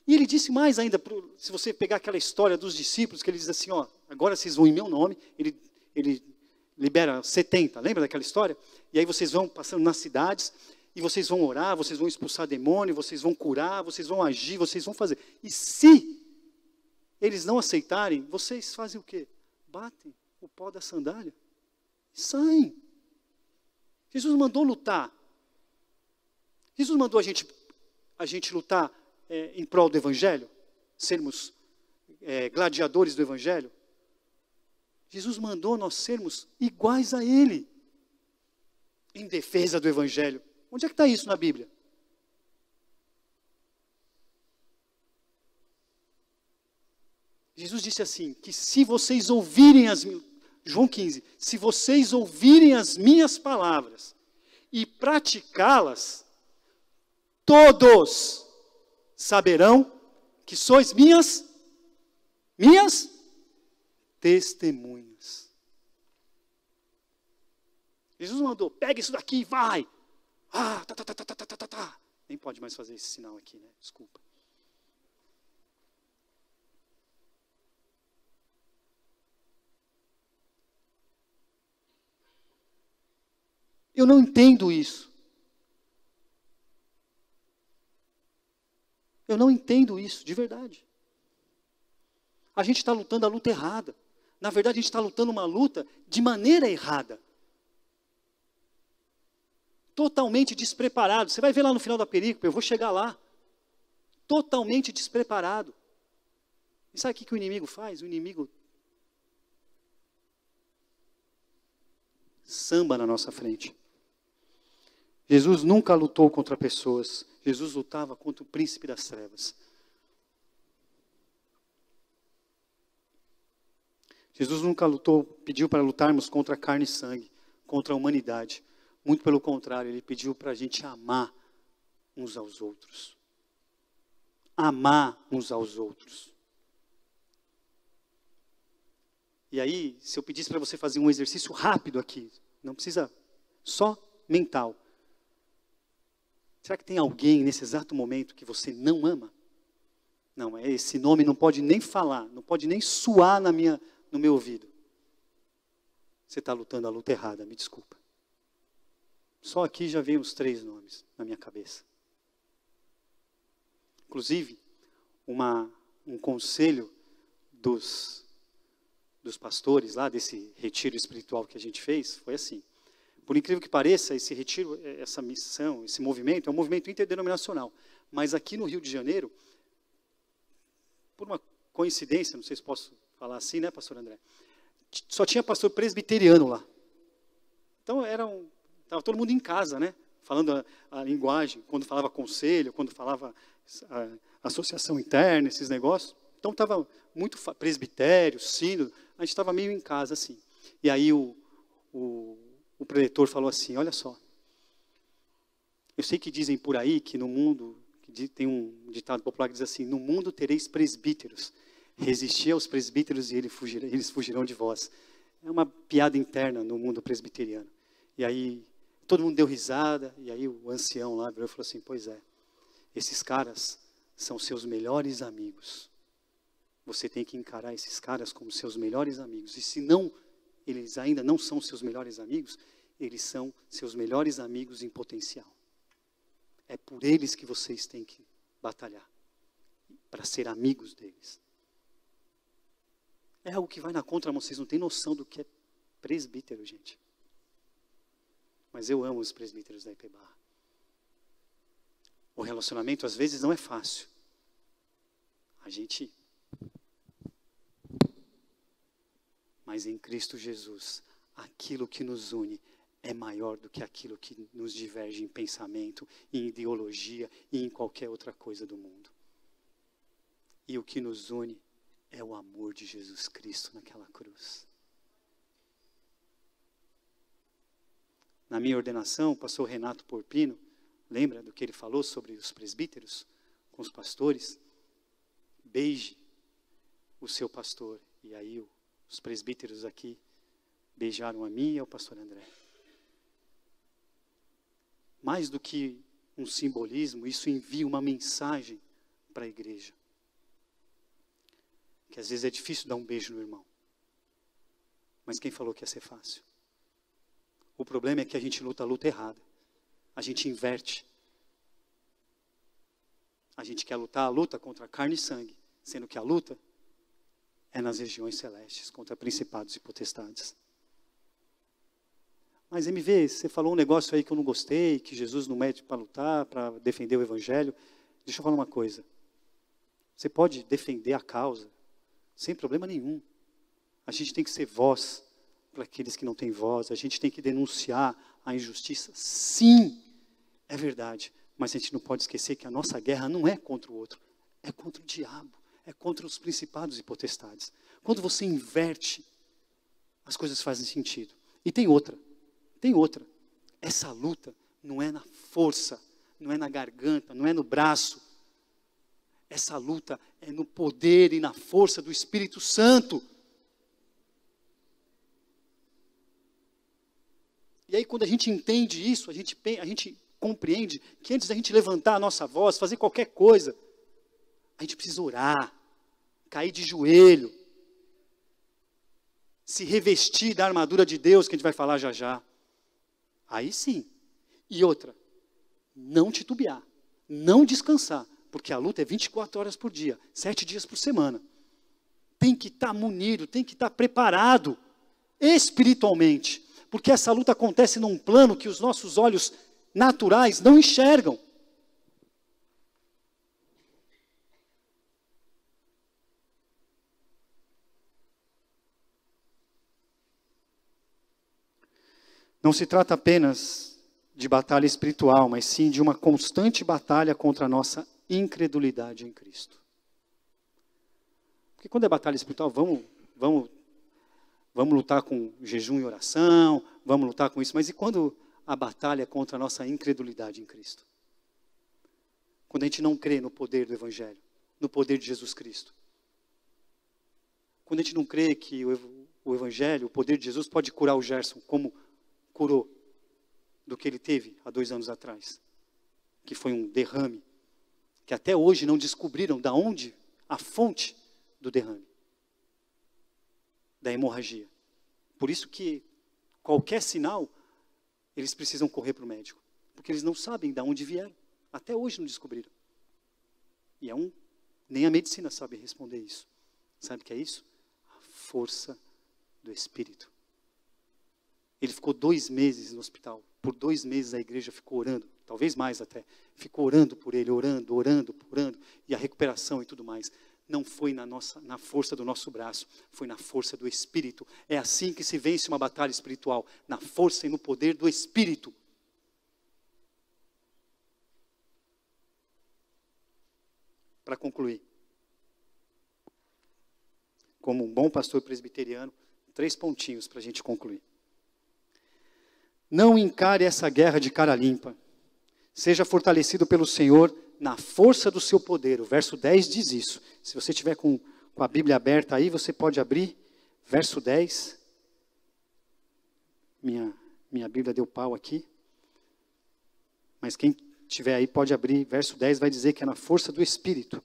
E ele disse mais ainda, se você pegar aquela história dos discípulos, que ele diz assim, agora vocês vão em meu nome, ele libera 70, lembra daquela história? E aí vocês vão passando nas cidades, e vocês vão orar, vocês vão expulsar demônio, vocês vão curar, vocês vão agir, vocês vão fazer. E se eles não aceitarem, vocês fazem o quê? Batem o pó da sandália e saem. Jesus mandou lutar. Jesus mandou a gente lutar em prol do Evangelho, sermos gladiadores do Evangelho. Jesus mandou nós sermos iguais a Ele, em defesa do Evangelho. Onde é que está isso na Bíblia? Jesus Jesus disse assim, que se vocês ouvirem João 15, se vocês ouvirem as minhas palavras e praticá-las, todos saberão que sois minhas testemunhas. Jesus mandou, pega isso daqui e vai. Nem pode mais fazer esse sinal aqui, né? Desculpa. Eu não entendo isso. Eu não entendo isso, de verdade. A gente está lutando a luta errada. Na verdade, a gente está lutando uma luta de maneira errada. Totalmente despreparado. Você vai ver lá no final da perícope, eu vou chegar lá. Totalmente despreparado. E sabe o que o inimigo faz? O inimigo samba na nossa frente. Jesus nunca lutou contra pessoas. Jesus lutava contra o príncipe das trevas. Jesus nunca pediu para lutarmos contra carne e sangue, contra a humanidade. Muito pelo contrário, ele pediu para a gente amar uns aos outros. Amar uns aos outros. E aí, se eu pedisse para você fazer um exercício rápido aqui, não precisa, só mental. Será que tem alguém nesse exato momento que você não ama? Não, esse nome não pode nem falar, não pode nem soar no meu ouvido. Você está lutando a luta errada, me desculpa. Só aqui já vem os 3 nomes na minha cabeça. Inclusive, um conselho dos pastores lá, desse retiro espiritual que a gente fez, foi assim. Por incrível que pareça, esse retiro, essa missão, esse movimento, é um movimento interdenominacional. Mas aqui no Rio de Janeiro, por uma coincidência, não sei se posso falar assim, né, pastor André? Só tinha pastor presbiteriano lá. Então, estava todo mundo em casa, né? Falando a linguagem, quando falava conselho, quando falava associação interna, esses negócios. Então, estava muito presbitério, sínodo, a gente estava meio em casa, assim. E aí o preletor falou assim, olha só, eu sei que dizem por aí que no mundo, tem um ditado popular que diz assim, no mundo tereis presbíteros, resisti aos presbíteros e eles fugirão de vós. É uma piada interna no mundo presbiteriano. E aí, todo mundo deu risada, e aí o ancião lá virou e falou assim, pois é, esses caras são seus melhores amigos. Você tem que encarar esses caras como seus melhores amigos. E se não, eles ainda não são seus melhores amigos, eles são seus melhores amigos em potencial. É por eles que vocês têm que batalhar, para ser amigos deles. É algo que vai na contramão, vocês não têm noção do que é presbítero, gente. Mas eu amo os presbíteros da IP Barra. O relacionamento às vezes não é fácil. Mas em Cristo Jesus, aquilo que nos une é maior do que aquilo que nos diverge em pensamento, em ideologia e em qualquer outra coisa do mundo. E o que nos une é o amor de Jesus Cristo naquela cruz. Na minha ordenação, o pastor Renato Porpino, lembra do que ele falou sobre os presbíteros, com os pastores? Beije o seu pastor. E aí os presbíteros aqui beijaram a mim e ao pastor André. Mais do que um simbolismo, isso envia uma mensagem para a igreja. Que às vezes é difícil dar um beijo no irmão. Mas quem falou que ia ser fácil? O problema é que a gente luta a luta errada. A gente inverte. A gente quer lutar a luta contra carne e sangue, sendo que a luta é nas regiões celestes, contra principados e potestades. Mas MV, você falou um negócio aí que eu não gostei, que Jesus não mete para lutar, para defender o evangelho. Deixa eu falar uma coisa. Você pode defender a causa, sem problema nenhum. A gente tem que ser voz para aqueles que não têm voz. A gente tem que denunciar a injustiça. Sim, é verdade. Mas a gente não pode esquecer que a nossa guerra não é contra o outro. É contra o diabo. é contra os principados e potestades. Quando você inverte, as coisas fazem sentido. E tem outra. Essa luta não é na força, não é na garganta, não é no braço. Essa luta é no poder e na força do Espírito Santo. E aí quando a gente entende isso, a gente compreende que antes da gente levantar a nossa voz, fazer qualquer coisa, a gente precisa orar, cair de joelho, se revestir da armadura de Deus, que a gente vai falar já já. Aí sim. E outra, não titubear, não descansar, porque a luta é 24 horas por dia, 7 dias por semana. Tem que estar munido, tem que estar preparado espiritualmente, porque essa luta acontece num plano que os nossos olhos naturais não enxergam. Não se trata apenas de batalha espiritual, mas sim de uma constante batalha contra a nossa incredulidade em Cristo. Porque quando é batalha espiritual, vamos lutar com jejum e oração, vamos lutar com isso, mas e quando a batalha é contra a nossa incredulidade em Cristo? Quando a gente não crê no poder do Evangelho, no poder de Jesus Cristo. Quando a gente não crê que o Evangelho, o poder de Jesus pode curar o Gerson, como curou do que ele teve há 2 anos atrás, que foi um derrame, que até hoje não descobriram de onde a fonte do derrame, da hemorragia. Por isso que qualquer sinal, eles precisam correr para o médico, porque eles não sabem de onde vieram, até hoje não descobriram. E nem a medicina sabe responder isso. Sabe o que é isso? A força do Espírito. Ele ficou 2 meses no hospital. Por 2 meses a igreja ficou orando, talvez mais até. Ficou orando por ele, orando. E a recuperação e tudo mais. Não foi na força do nosso braço, foi na força do Espírito. É assim que se vence uma batalha espiritual. Na força e no poder do Espírito. Para concluir. Como um bom pastor presbiteriano, 3 pontinhos para a gente concluir. Não encare essa guerra de cara limpa. Seja fortalecido pelo Senhor na força do seu poder. O verso 10 diz isso. Se você tiver com a Bíblia aberta aí, você pode abrir. Verso 10. Minha Bíblia deu pau aqui. Mas quem tiver aí pode abrir. Verso 10 vai dizer que é na força do Espírito.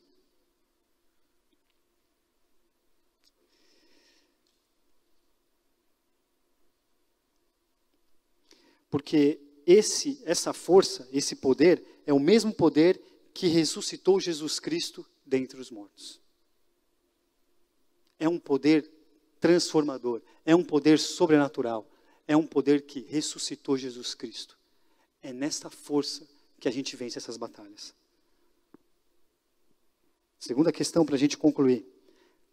Porque essa força, esse poder, é o mesmo poder que ressuscitou Jesus Cristo dentre os mortos. É um poder transformador, é um poder sobrenatural, é um poder que ressuscitou Jesus Cristo. É nesta força que a gente vence essas batalhas. Segunda questão para a gente concluir.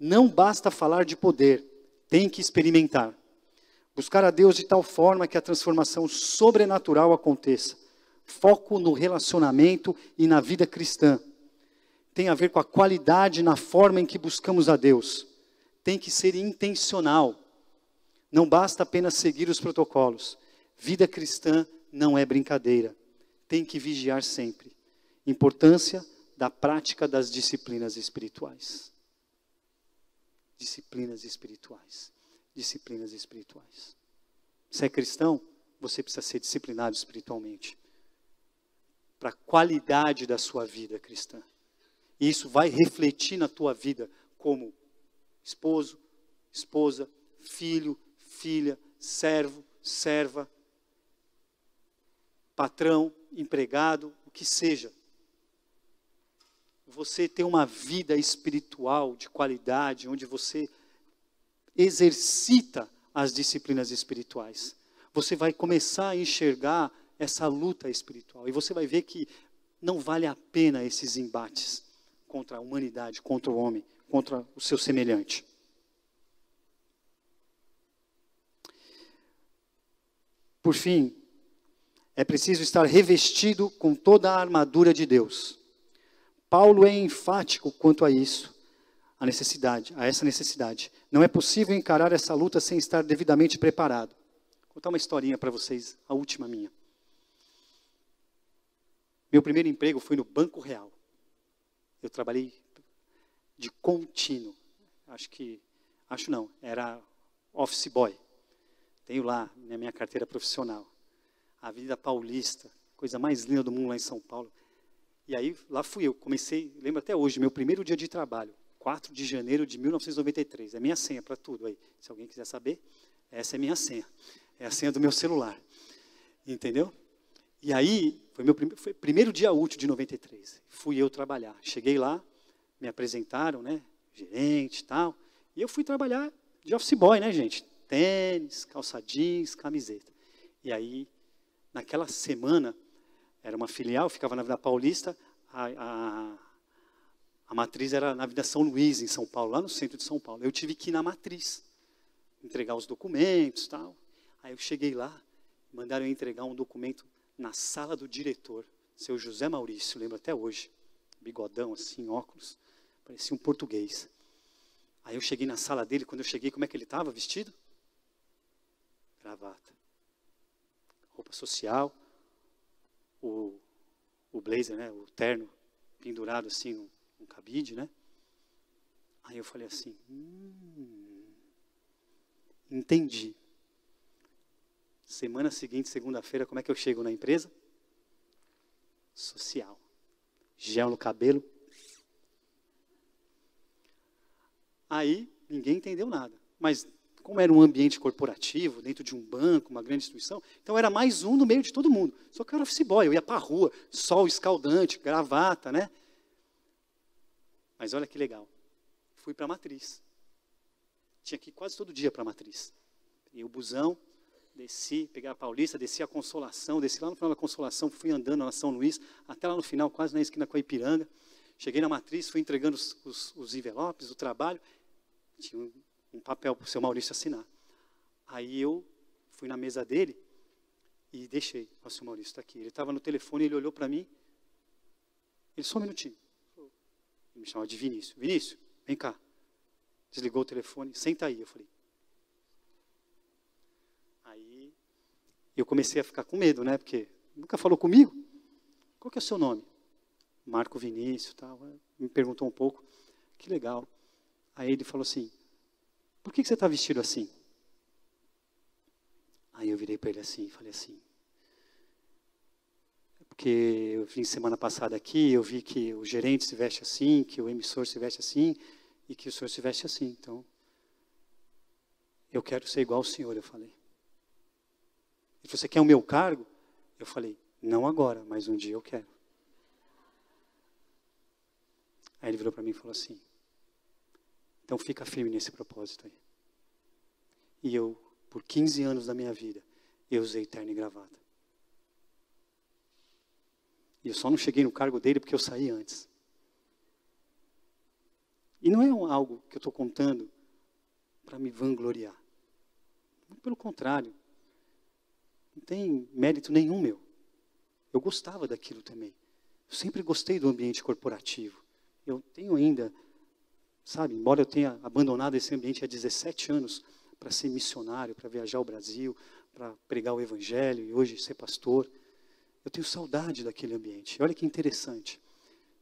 Não basta falar de poder, tem que experimentar. Buscar a Deus de tal forma que a transformação sobrenatural aconteça. Foco no relacionamento e na vida cristã. Tem a ver com a qualidade na forma em que buscamos a Deus. Tem que ser intencional. Não basta apenas seguir os protocolos. Vida cristã não é brincadeira. Tem que vigiar sempre. Importância da prática das disciplinas espirituais. Disciplinas espirituais. Disciplinas espirituais. Se é cristão, você precisa ser disciplinado espiritualmente. Para a qualidade da sua vida cristã. E isso vai refletir na tua vida como esposo, esposa, filho, filha, servo, serva, patrão, empregado, o que seja. Você ter uma vida espiritual de qualidade, onde você exercita as disciplinas espirituais. Você vai começar a enxergar essa luta espiritual. E você vai ver que não vale a pena esses embates contra a humanidade, contra o homem, contra o seu semelhante. Por fim, é preciso estar revestido com toda a armadura de Deus. Paulo é enfático quanto a isso. a essa necessidade. Não é possível encarar essa luta sem estar devidamente preparado. Vou contar uma historinha para vocês, a última minha. Meu primeiro emprego foi no Banco Real. Eu trabalhei de contínuo. Era office boy. Tenho lá na minha carteira profissional. Avenida Paulista, coisa mais linda do mundo lá em São Paulo. E aí, lá fui eu, comecei, lembro até hoje, meu primeiro dia de trabalho, 4 de janeiro de 1993. É minha senha para tudo aí. Se alguém quiser saber, essa é minha senha. É a senha do meu celular. Entendeu? E aí, foi primeiro dia útil de 93. Fui eu trabalhar. Cheguei lá, me apresentaram, né? Gerente e tal. E eu fui trabalhar de office boy, né, gente? Tênis, calça jeans, camiseta. E aí, naquela semana, era uma filial, ficava na Avenida Paulista, a matriz era na Avenida São Luís, em São Paulo, lá no centro de São Paulo. Eu tive que ir na matriz, entregar os documentos e tal. Aí eu cheguei lá, mandaram eu entregar um documento na sala do diretor, seu José Maurício, lembro até hoje, bigodão assim, óculos, parecia um português. Aí eu cheguei na sala dele, quando eu cheguei, como é que ele estava vestido? Gravata. Roupa social, o blazer, né, o terno pendurado assim num cabide, né? Aí eu falei assim, entendi. Semana seguinte, segunda-feira, como é que eu chego na empresa? Social. Gel no cabelo. Aí, ninguém entendeu nada. Mas, como era um ambiente corporativo, dentro de um banco, uma grande instituição, então era mais um no meio de todo mundo. Só que eu era office boy, eu ia para a rua, sol escaldante, gravata, né? Mas olha que legal. Fui para a matriz. Tinha que ir quase todo dia para a matriz. Peguei o busão, desci, peguei a Paulista, desci a Consolação, desci lá no final da Consolação, fui andando na São Luís, até lá no final, quase na esquina com a Ipiranga. Cheguei na matriz, fui entregando os envelopes, o trabalho. Tinha um papel para o seu Maurício assinar. Aí eu fui na mesa dele e deixei. O seu Maurício está aqui. Ele estava no telefone, ele olhou para mim. Ele só um minutinho. Ele me chamava de Vinícius. Vinícius, vem cá. Desligou o telefone, senta aí. Eu falei. Aí eu comecei a ficar com medo, né? Porque nunca falou comigo. Qual que é o seu nome? Marco Vinícius, tal. Me perguntou um pouco. Que legal. Aí ele falou assim, por que você está vestido assim? Aí eu virei para ele assim, falei assim, porque eu vim semana passada aqui, eu vi que o gerente se veste assim, que o emissor se veste assim, e que o senhor se veste assim. Então, eu quero ser igual ao senhor, eu falei. Ele falou, você quer o meu cargo? Eu falei, não agora, mas um dia eu quero. Aí ele virou para mim e falou assim, então fica firme nesse propósito aí. E eu, por 15 anos da minha vida, eu usei terno e gravata. E eu só não cheguei no cargo dele porque eu saí antes. E não é algo que eu estou contando para me vangloriar. Muito pelo contrário. Não tem mérito nenhum meu. Eu gostava daquilo também. Eu sempre gostei do ambiente corporativo. Eu tenho ainda, sabe, embora eu tenha abandonado esse ambiente há 17 anos para ser missionário, para viajar ao Brasil, para pregar o Evangelho e hoje ser pastor, eu tenho saudade daquele ambiente. Olha que interessante.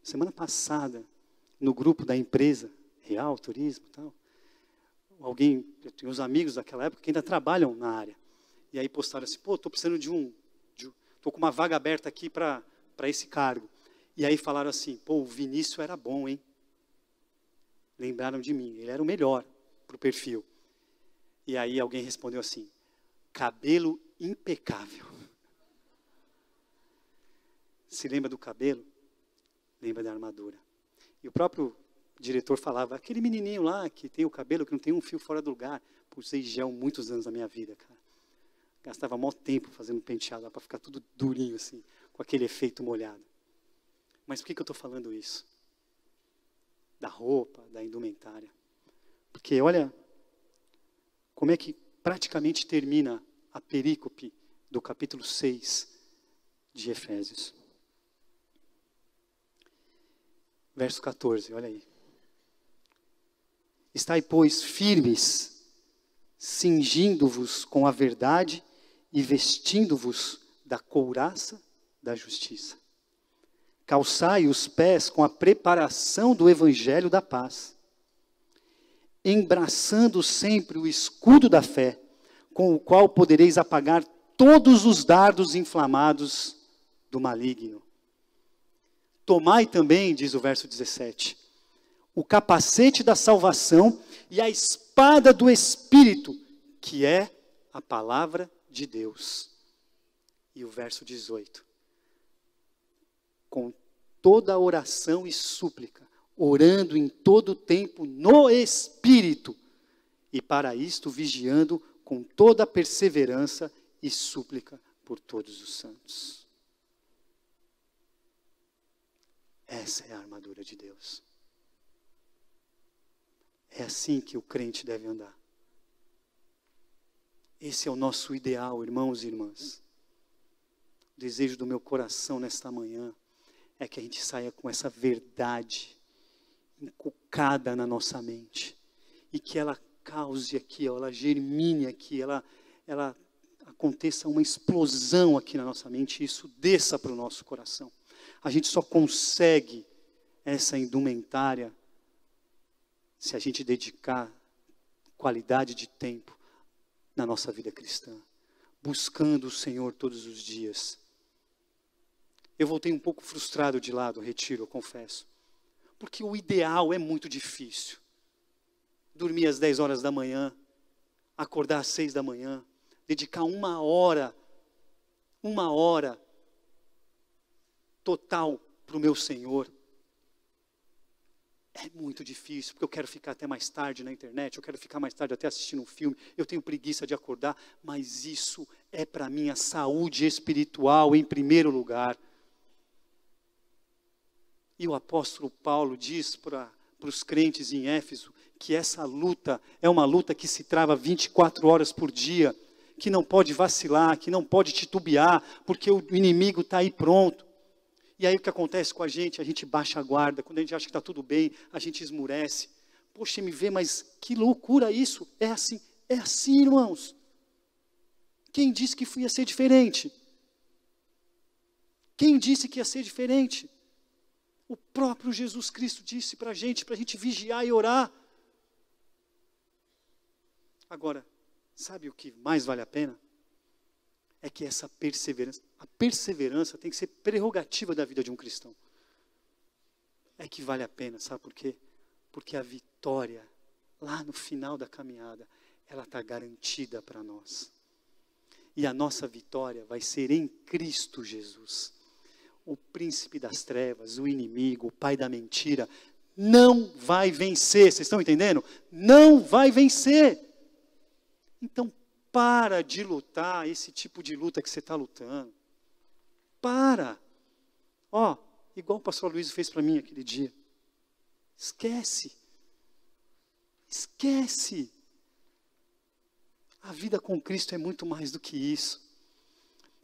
Semana passada, no grupo da empresa, Real Turismo e tal, eu tenho uns amigos daquela época que ainda trabalham na área. E aí postaram assim, estou precisando estou com uma vaga aberta aqui para esse cargo. E aí falaram assim, o Vinícius era bom, hein? Lembraram de mim, ele era o melhor para o perfil. E aí alguém respondeu assim, cabelo impecável. Se lembra do cabelo? Lembra da armadura. E o próprio diretor falava, aquele menininho lá que tem o cabelo que não tem um fio fora do lugar. Usei gel muitos anos da minha vida, cara. Gastava maior tempo fazendo penteado lá para ficar tudo durinho assim, com aquele efeito molhado. Mas por que eu estou falando isso? Da roupa, da indumentária. Porque olha como é que praticamente termina a perícope do capítulo 6 de Efésios. Verso 14, olha aí. Estai, pois, firmes, cingindo-vos com a verdade e vestindo-vos da couraça da justiça. Calçai os pés com a preparação do evangelho da paz, embraçando sempre o escudo da fé, com o qual podereis apagar todos os dardos inflamados do maligno. Tomai também, diz o verso 17, o capacete da salvação e a espada do Espírito, que é a palavra de Deus. E o verso 18, com toda oração e súplica, orando em todo tempo no Espírito, e para isto vigiando com toda perseverança e súplica por todos os santos. Essa é a armadura de Deus. É assim que o crente deve andar. Esse é o nosso ideal, irmãos e irmãs. O desejo do meu coração nesta manhã é que a gente saia com essa verdade inculcada na nossa mente. E que ela cause aqui, ela germine aqui, ela aconteça uma explosão aqui na nossa mente e isso desça para o nosso coração. A gente só consegue essa indumentária se a gente dedicar qualidade de tempo na nossa vida cristã, buscando o Senhor todos os dias. Eu voltei um pouco frustrado de lá do retiro, eu confesso, porque o ideal é muito difícil. Dormir às 10 horas da manhã, acordar às 6 da manhã, dedicar uma hora total para o meu Senhor. É muito difícil, porque eu quero ficar até mais tarde na internet, eu quero ficar mais tarde até assistindo um filme, eu tenho preguiça de acordar, mas isso é para mim a saúde espiritual em primeiro lugar. E o apóstolo Paulo diz para os crentes em Éfeso que essa luta é uma luta que se trava 24 horas por dia, que não pode vacilar, que não pode titubear, porque o inimigo está aí pronto. E aí o que acontece com a gente baixa a guarda, quando a gente acha que está tudo bem, a gente esmurece. Poxa, me vê, mas que loucura isso, é assim, irmãos. Quem disse que ia ser diferente? Quem disse que ia ser diferente? O próprio Jesus Cristo disse para a gente vigiar e orar. Agora, sabe o que mais vale a pena? É que essa perseverança, a perseverança tem que ser prerrogativa da vida de um cristão. É que vale a pena, sabe por quê? Porque a vitória, lá no final da caminhada, ela está garantida para nós. E a nossa vitória vai ser em Cristo Jesus. O príncipe das trevas, o inimigo, o pai da mentira, não vai vencer, vocês estão entendendo? Não vai vencer. Então, para de lutar esse tipo de luta que você está lutando. Para. Igual o pastor Luiz fez para mim aquele dia. Esquece. Esquece. A vida com Cristo é muito mais do que isso.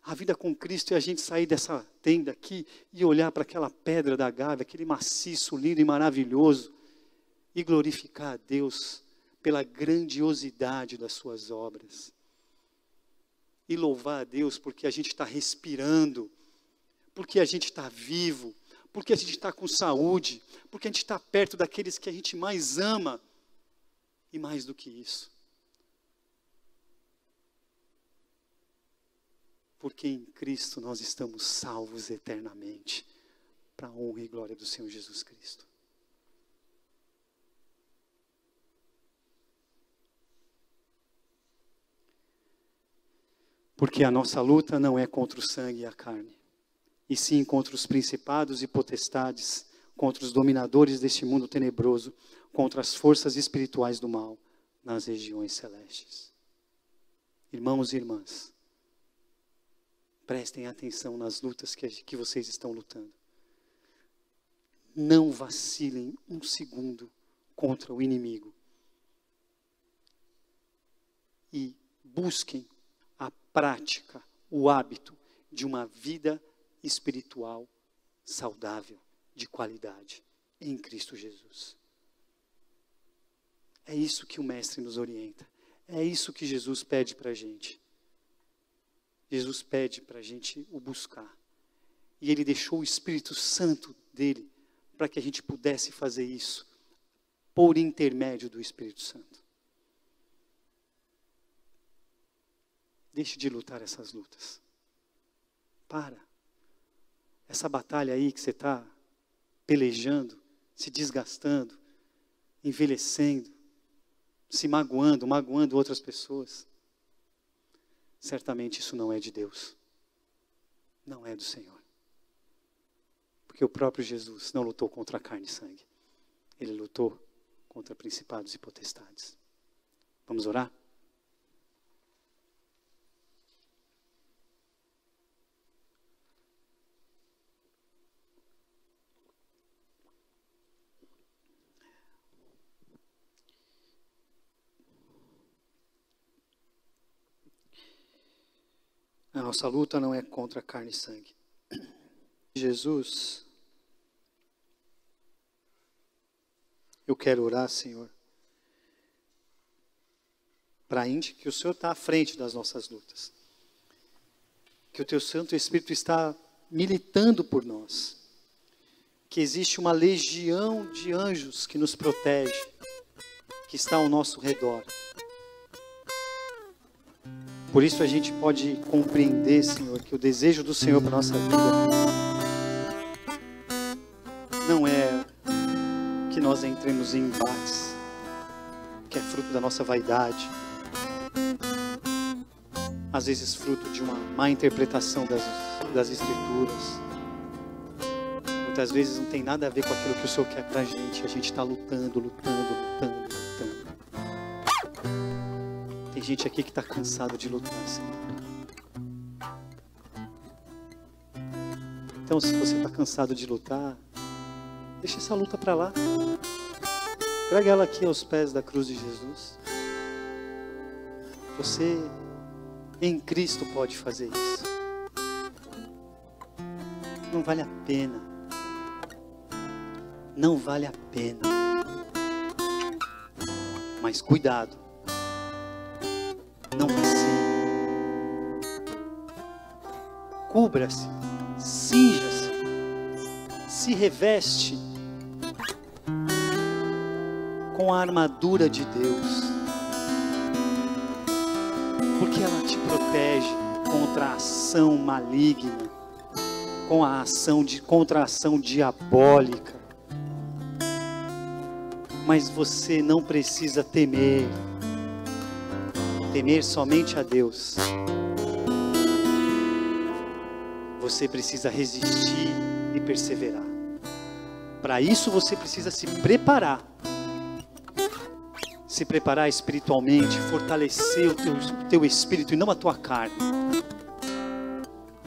A vida com Cristo é a gente sair dessa tenda aqui e olhar para aquela pedra da Gávea, aquele maciço lindo e maravilhoso, e glorificar a Deus pela grandiosidade das suas obras. E louvar a Deus porque a gente está respirando, porque a gente está vivo, porque a gente está com saúde, porque a gente está perto daqueles que a gente mais ama. E mais do que isso, porque em Cristo nós estamos salvos eternamente, para a honra e glória do Senhor Jesus Cristo. Porque a nossa luta não é contra o sangue e a carne, e sim contra os principados e potestades, contra os dominadores deste mundo tenebroso, contra as forças espirituais do mal nas regiões celestes. Irmãos e irmãs, prestem atenção nas lutas que vocês estão lutando. Não vacilem um segundo contra o inimigo. E busquem a prática, o hábito de uma vida espiritual saudável, de qualidade, em Cristo Jesus. É isso que o Mestre nos orienta. É isso que Jesus pede para a gente. Jesus pede para a gente o buscar. E Ele deixou o Espírito Santo dele para que a gente pudesse fazer isso por intermédio do Espírito Santo. Deixe de lutar essas lutas. Para. Essa batalha aí que você está pelejando, se desgastando, envelhecendo, se magoando outras pessoas. Certamente isso não é de Deus. Não é do Senhor. Porque o próprio Jesus não lutou contra carne e sangue. Ele lutou contra principados e potestades. Vamos orar? A nossa luta não é contra carne e sangue. Jesus, eu quero orar, Senhor, para que o Senhor está à frente das nossas lutas. Que o Teu Santo Espírito está militando por nós. Que existe uma legião de anjos que nos protege, que está ao nosso redor. Por isso a gente pode compreender, Senhor, que o desejo do Senhor para a nossa vida não é que nós entremos em embates, que é fruto da nossa vaidade, às vezes fruto de uma má interpretação das Escrituras. Muitas vezes não tem nada a ver com aquilo que o Senhor quer para a gente está lutando. Tem gente aqui que está cansado de lutar, Senhor. Então, se você está cansado de lutar, deixa essa luta para lá. Traga ela aqui aos pés da cruz de Jesus. Você, em Cristo, pode fazer isso. Não vale a pena. Não vale a pena. Mas cuidado. Não vacile. Cubra-se, cinja-se, se reveste com a armadura de Deus, porque ela te protege contra a ação maligna, contra a ação diabólica. Mas você não precisa temer somente a Deus. Você precisa resistir e perseverar. Para isso você precisa se preparar. Se preparar espiritualmente, fortalecer o teu espírito e não a tua carne.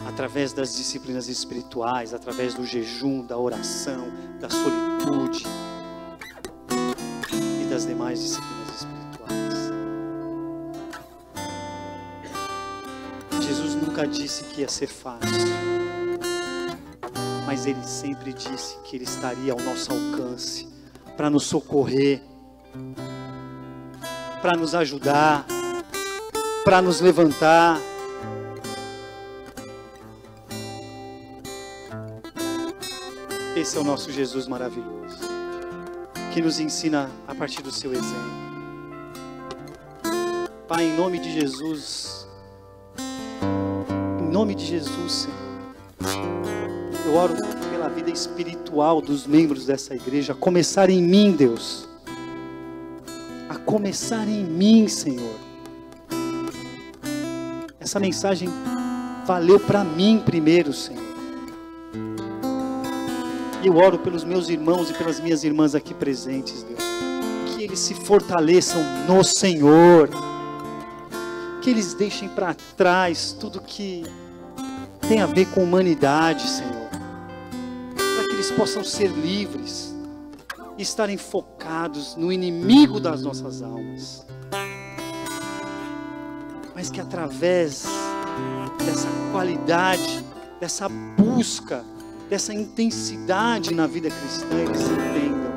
Através das disciplinas espirituais, através do jejum, da oração, da solitude e das demais disciplinas espirituais. Jesus nunca disse que ia ser fácil, mas Ele sempre disse que Ele estaria ao nosso alcance para nos socorrer, para nos ajudar, para nos levantar. Esse é o nosso Jesus maravilhoso, que nos ensina a partir do seu exemplo. Pai, em nome de Jesus, Senhor, eu oro pela vida espiritual dos membros dessa igreja, a começar em mim, Deus, a começar em mim, Senhor. Essa mensagem valeu para mim primeiro, Senhor. E eu oro pelos meus irmãos e pelas minhas irmãs aqui presentes, Deus, que eles se fortaleçam no Senhor, que eles deixem para trás tudo que tem a ver com humanidade, Senhor, para que eles possam ser livres e estarem focados no inimigo das nossas almas, mas que através dessa qualidade, dessa busca, dessa intensidade na vida cristã, eles entendam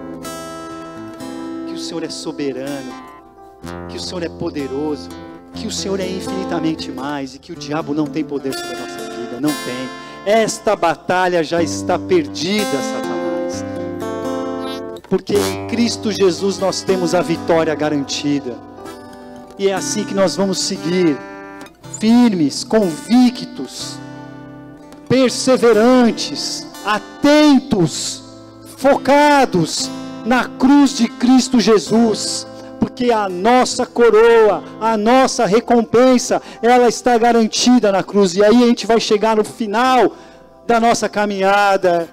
que que o Senhor é soberano, que o Senhor é poderoso, que o Senhor é infinitamente mais e que o diabo não tem poder sobre a nossa vida, não tem. Esta batalha já está perdida, Satanás. Porque em Cristo Jesus nós temos a vitória garantida. E é assim que nós vamos seguir, firmes, convictos, perseverantes, atentos, focados na cruz de Cristo Jesus. Porque a nossa coroa, a nossa recompensa, ela está garantida na cruz. E aí a gente vai chegar no final da nossa caminhada.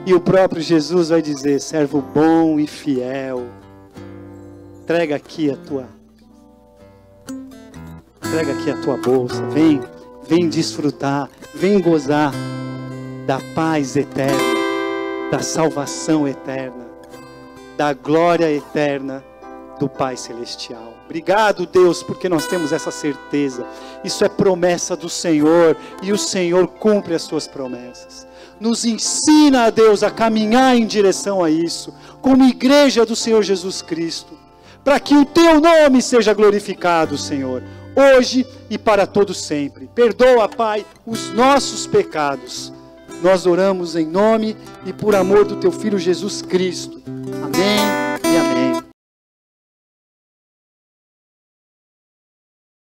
E o próprio Jesus vai dizer: servo bom e fiel, entrega aqui a tua bolsa. Vem desfrutar, vem gozar da paz eterna, da salvação eterna, da glória eterna do Pai Celestial. Obrigado, Deus, porque nós temos essa certeza. Isso é promessa do Senhor, e o Senhor cumpre as suas promessas. Nos ensina, Deus, a caminhar em direção a isso, como igreja do Senhor Jesus Cristo, para que o teu nome seja glorificado, Senhor, hoje e para todo sempre. Perdoa, Pai, os nossos pecados. Nós oramos em nome e por amor do teu Filho Jesus Cristo.